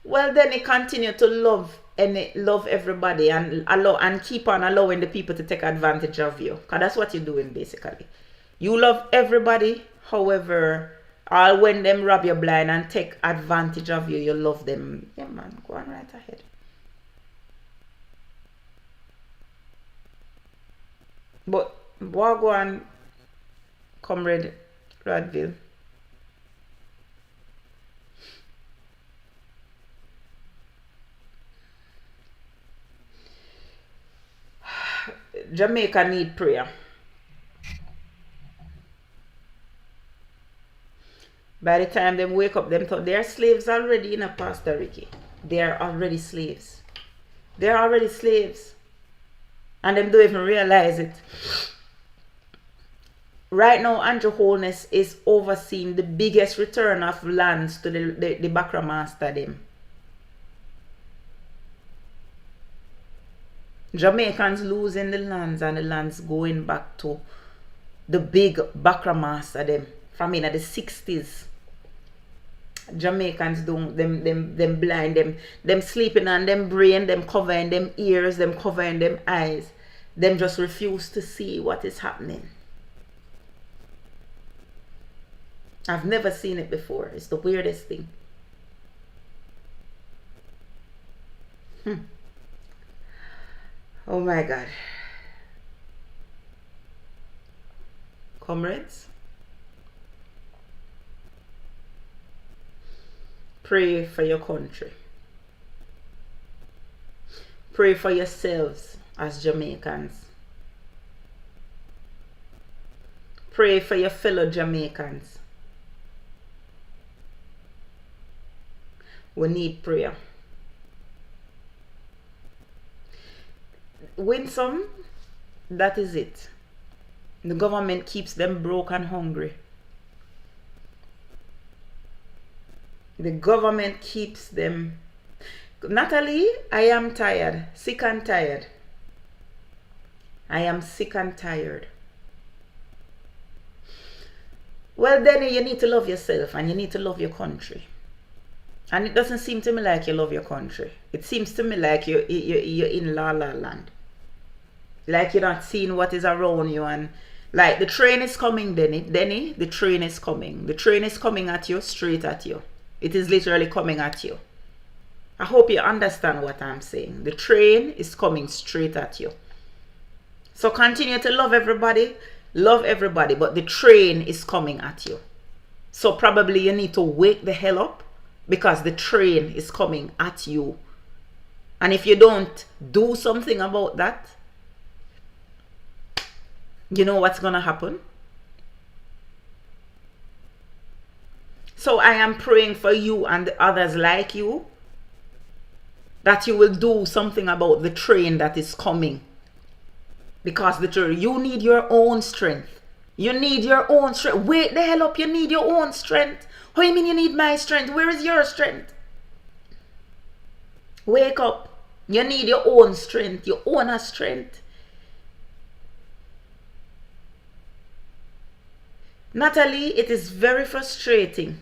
Well, then he continue to love everybody and keep on allowing the people to take advantage of you. Because that's what you're doing basically. You love everybody, however, all when them rob you blind and take advantage of you, you love them. Yeah man, go on right ahead. But what go on, Comrade Radville? Jamaica need prayer. By the time them wake up, them thought they're slaves already in a Pastor Ricky. They're already slaves. They're already slaves. And them don't even realize it. Right now, Andrew Holness is overseeing the biggest return of lands to the Bakra Master them. Jamaicans losing the lands and the lands going back to the big Bakra Master them from in the 60s. Jamaicans don't them blind, them sleeping on them brain, them covering them ears, them covering them eyes. Them just refuse to see what is happening. I've never seen it before. It's the weirdest thing. Oh my God. Comrades, pray for your country. Pray for yourselves as Jamaicans. Pray for your fellow Jamaicans. We need prayer. Win some, that is it. The government keeps them broke and hungry. The government keeps them. Natalie, I am tired. Sick and tired. I am sick and tired. Well, then you need to love yourself and you need to love your country. And it doesn't seem to me like you love your country. It seems to me like you're in la la land. Like you're not seeing what is around you. And like the train is coming, Denny, the train is coming. The train is coming at you, straight at you. It is literally coming at you. I hope you understand what I'm saying. The train is coming straight at you. So continue to love everybody, but the train is coming at you. So probably you need to wake the hell up because the train is coming at you. And if you don't do something about that, you know what's going to happen? So I am praying for you and the others like you that you will do something about the train that is coming. Because you need your own strength. You need your own strength. Wake the hell up. You need your own strength. What do you mean you need my strength? Where is your strength? Wake up. You need your own strength. Your own strength. Natalie, it is very frustrating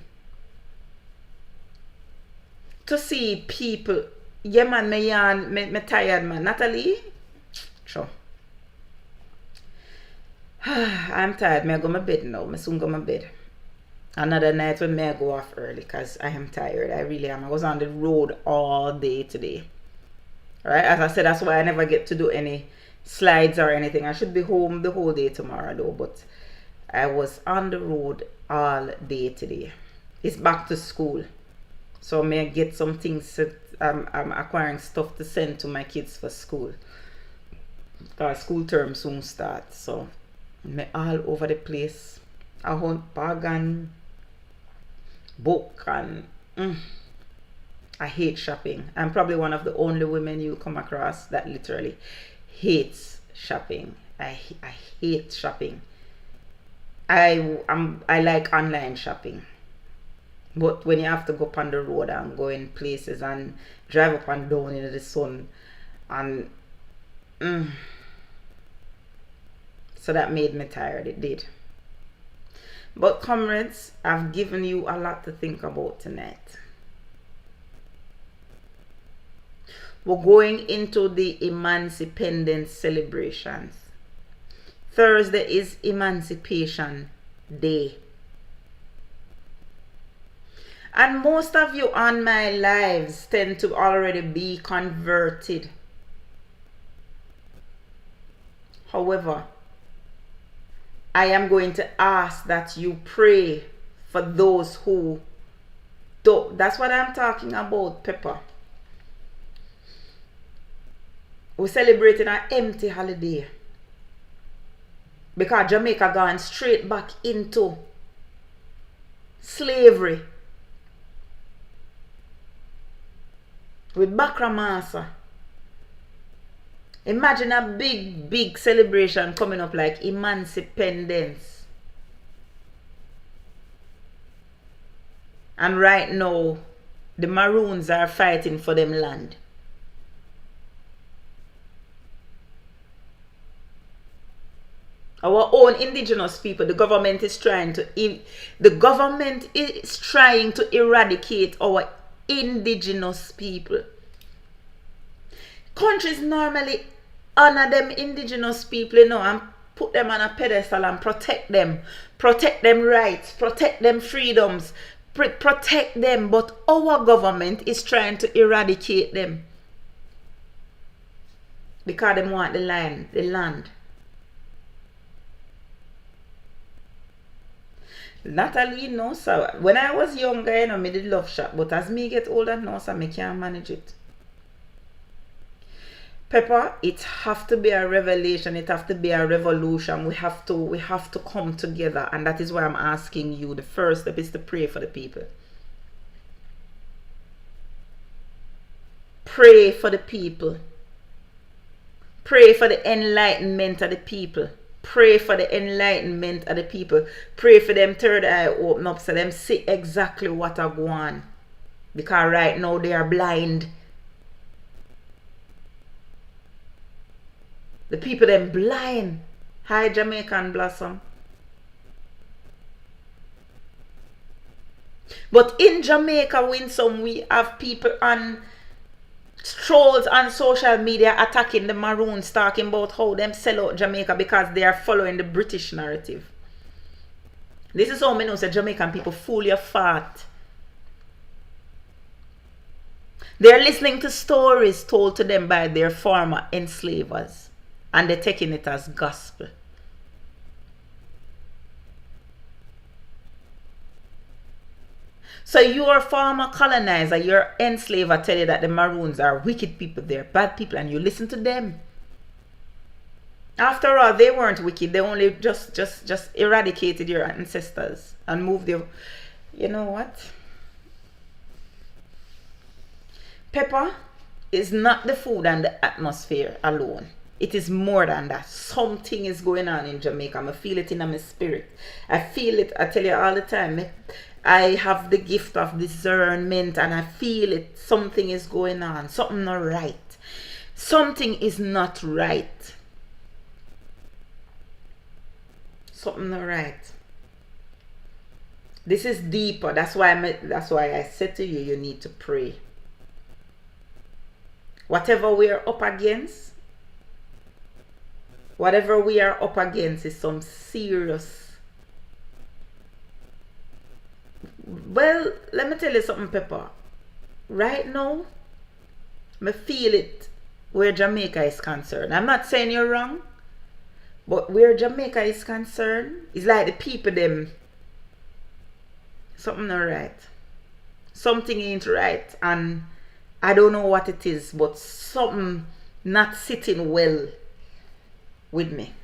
to see people. Yeah, man, me tired, man. Natalie, sure. I'm tired. May I go to bed now? I soon go to bed. Another night when may I go off early because I am tired. I really am. I was on the road all day today. Alright, as I said, that's why I never get to do any slides or anything. I should be home the whole day tomorrow though, but I was on the road all day today. It's back to school. So may I get some things. I'm acquiring stuff to send to my kids for school. Because school term soon starts. So I'm all over the place. I hunt bag and book and I hate shopping. I'm probably one of the only women you come across that literally hates shopping. I hate shopping. I like online shopping. But when you have to go up on the road and go in places and drive up and down in the sun and so that made me tired. It did. But comrades, I've given you a lot to think about tonight. We're going into the Emancipendence celebrations. Thursday is Emancipation Day. And most of you on my lives tend to already be converted. However, I am going to ask that you pray for those who don't. That's what I'm talking about, Pepper. We're celebrating an empty holiday. Because Jamaica gone straight back into slavery. With Bakramasa. Imagine a big celebration coming up like Emancipendence. And right now, the Maroons are fighting for them land. Our own indigenous people, the government is trying to eradicate our indigenous people. Countries normally honor them indigenous people, you know, and put them on a pedestal and protect them rights, protect them freedoms, protect them, but our government is trying to eradicate them because they want the land. Natalie, no, sir. When I was younger, you know, me did love shop, but as me get older, no, sir, me can't manage it. Pepper, it have to be a revelation. It have to be a revolution. We have to come together, and that is why I'm asking you. The first step is to pray for the people. Pray for the people. Pray for the enlightenment of the people. Pray for the enlightenment of the people. Pray for them third eye open up so them see exactly what are going on. Because right now they are blind. The people them blind. Hi Jamaican Blossom. But in Jamaica, Winsome, we have people on trolls on social media attacking the Maroons, talking about how them sell out Jamaica because they are following the British narrative. This is how I know that Jamaican people fool your fat. They're listening to stories told to them by their former enslavers, and they're taking it as gospel. So your former colonizer, your enslaver tell you that the Maroons are wicked people, they're bad people, and you listen to them. After all, they weren't wicked. They only just eradicated your ancestors and moved their... You know what? Pepper is not the food and the atmosphere alone. It is more than that. Something is going on in Jamaica. I feel it in my spirit. I feel it. I tell you all the time. I have the gift of discernment and I feel it. Something is going on. Something not right. Something is not right. Something not right. This is deeper. That's why I said to you, you need to pray. Whatever we are up against is some serious. Well, let me tell you something, Pepper. Right now, I feel it where Jamaica is concerned. I'm not saying you're wrong, but where Jamaica is concerned, it's like the people them, something not right. Something ain't right, and I don't know what it is, but something not sitting well with me.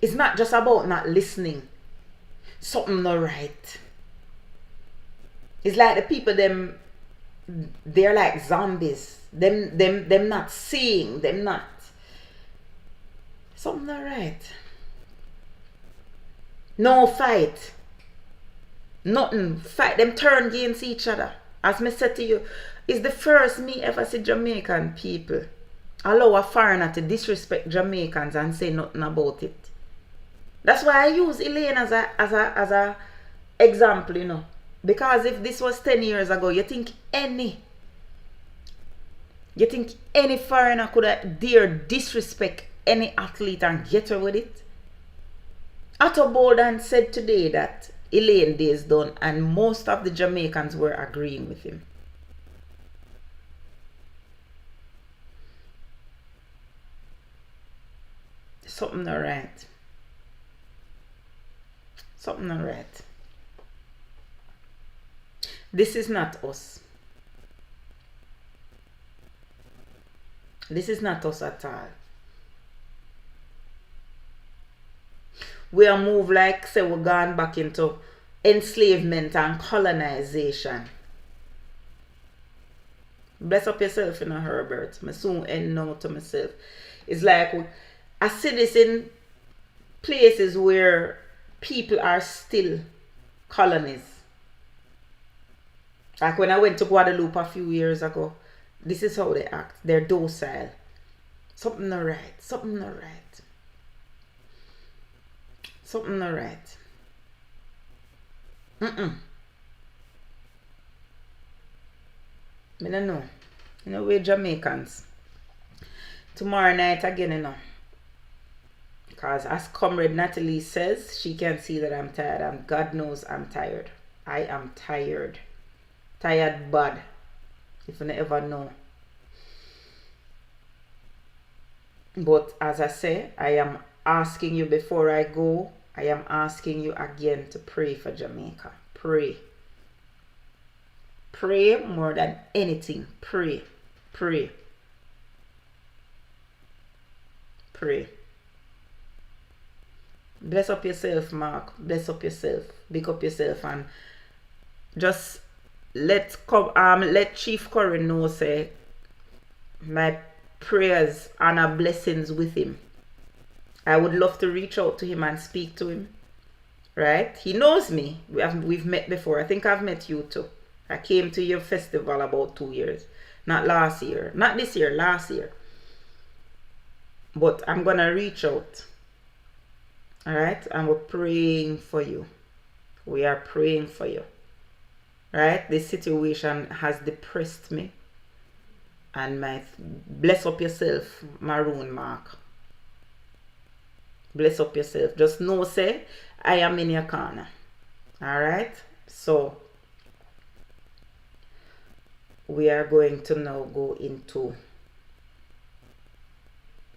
It's not just about not listening. Something not right. It's like the people them, they're like zombies. Them not seeing, them not. Something not right. No fight. Nothing. Fight. Them turn against each other. As me said to you, it's the first me ever see Jamaican people allow a foreigner to disrespect Jamaicans and say nothing about it. That's why I use Elaine as a example, you know. Because if this was 10 years ago, you think any foreigner could have dare disrespect any athlete and get away with it? Otto Bolden said today that Elaine days done, and most of the Jamaicans were agreeing with him. Something not right. Something not right. This is not us. This is not us at all. We are moved like say we're gone back into enslavement and colonization. Bless up yourself in a Herbert. I soon end now to myself. It's like I see this in places where people are still colonies. Like when I went to Guadeloupe a few years ago, this is how they act. They're docile. Something not right. Something not right. Something not right. I don't know. You know, we're Jamaicans. Tomorrow night again, you know. Because as Comrade Natalie says, she can see that I'm tired. And God knows I'm tired. I am tired. Tired bad. If you never know. But as I say, I am asking you before I go, I am asking you again to pray for Jamaica. Pray. Pray more than anything. Pray. Pray. Pray. Bless up yourself, Mark. Bless up yourself. Big up yourself, and just let Chief Curry know, say, my prayers and our blessings with him. I would love to reach out to him and speak to him. Right? He knows me. We've met before. I think I've met you too. I came to your festival about 2 years. Not last year. Not this year, last year. But I'm going to reach out. Alright? And we're praying for you. We are praying for you. Right? This situation has depressed me. And bless up yourself, Maroon Mark. Bless up yourself. Just know, say, I am in your corner. Alright? So, we are going to now go into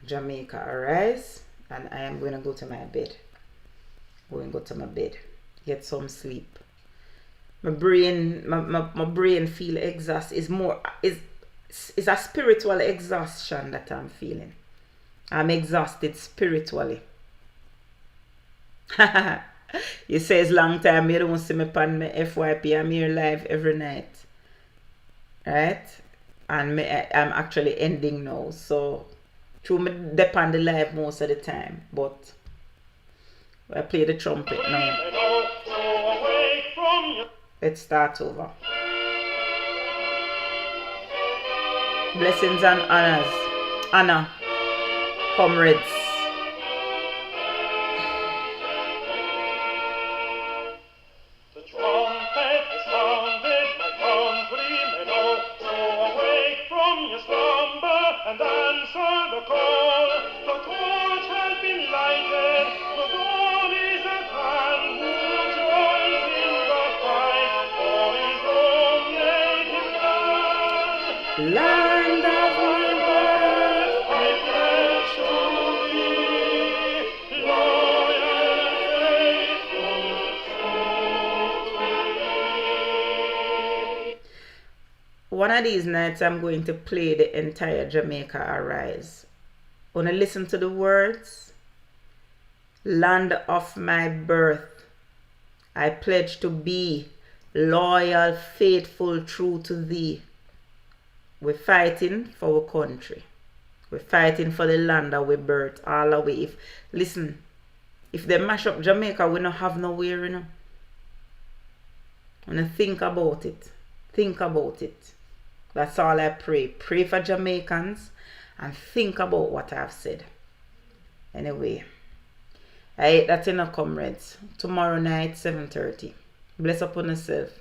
Jamaica Arise. And I am going to go to my bed. Going to go to my bed. Get some sleep. My brain feel exhausted. It's a spiritual exhaustion that I'm feeling. I'm exhausted spiritually. You say it's long time you don't see me on my FYP. I'm here live every night. Right? And I'm actually ending now. So, true, me depend the live most of the time. But, I play the trumpet now. Let's start over. Blessings and honors. Honor, comrades. The trumpet is sounded, my countrymen all, so awake from your slumber and answer the call. The torch has been lighted, the dawn is at hand. Who joins in the fight for his own native land? Land of my birth, I pledge to thee, loyal, faithful, true to thee. one of these nights I'm going to play the entire Jamaica Arise. Wanna listen to the words? Land of my birth, I pledge to be loyal, faithful, true to thee. We're fighting for our country. We're fighting for the land that we birth all the way. Listen, if they mash up Jamaica, we don't have nowhere, you know. And think about it. Think about it. That's all I pray. Pray for Jamaicans and think about what I've said. Anyway, I hate that, comrades. Tomorrow night, 7:30. Bless upon yourself.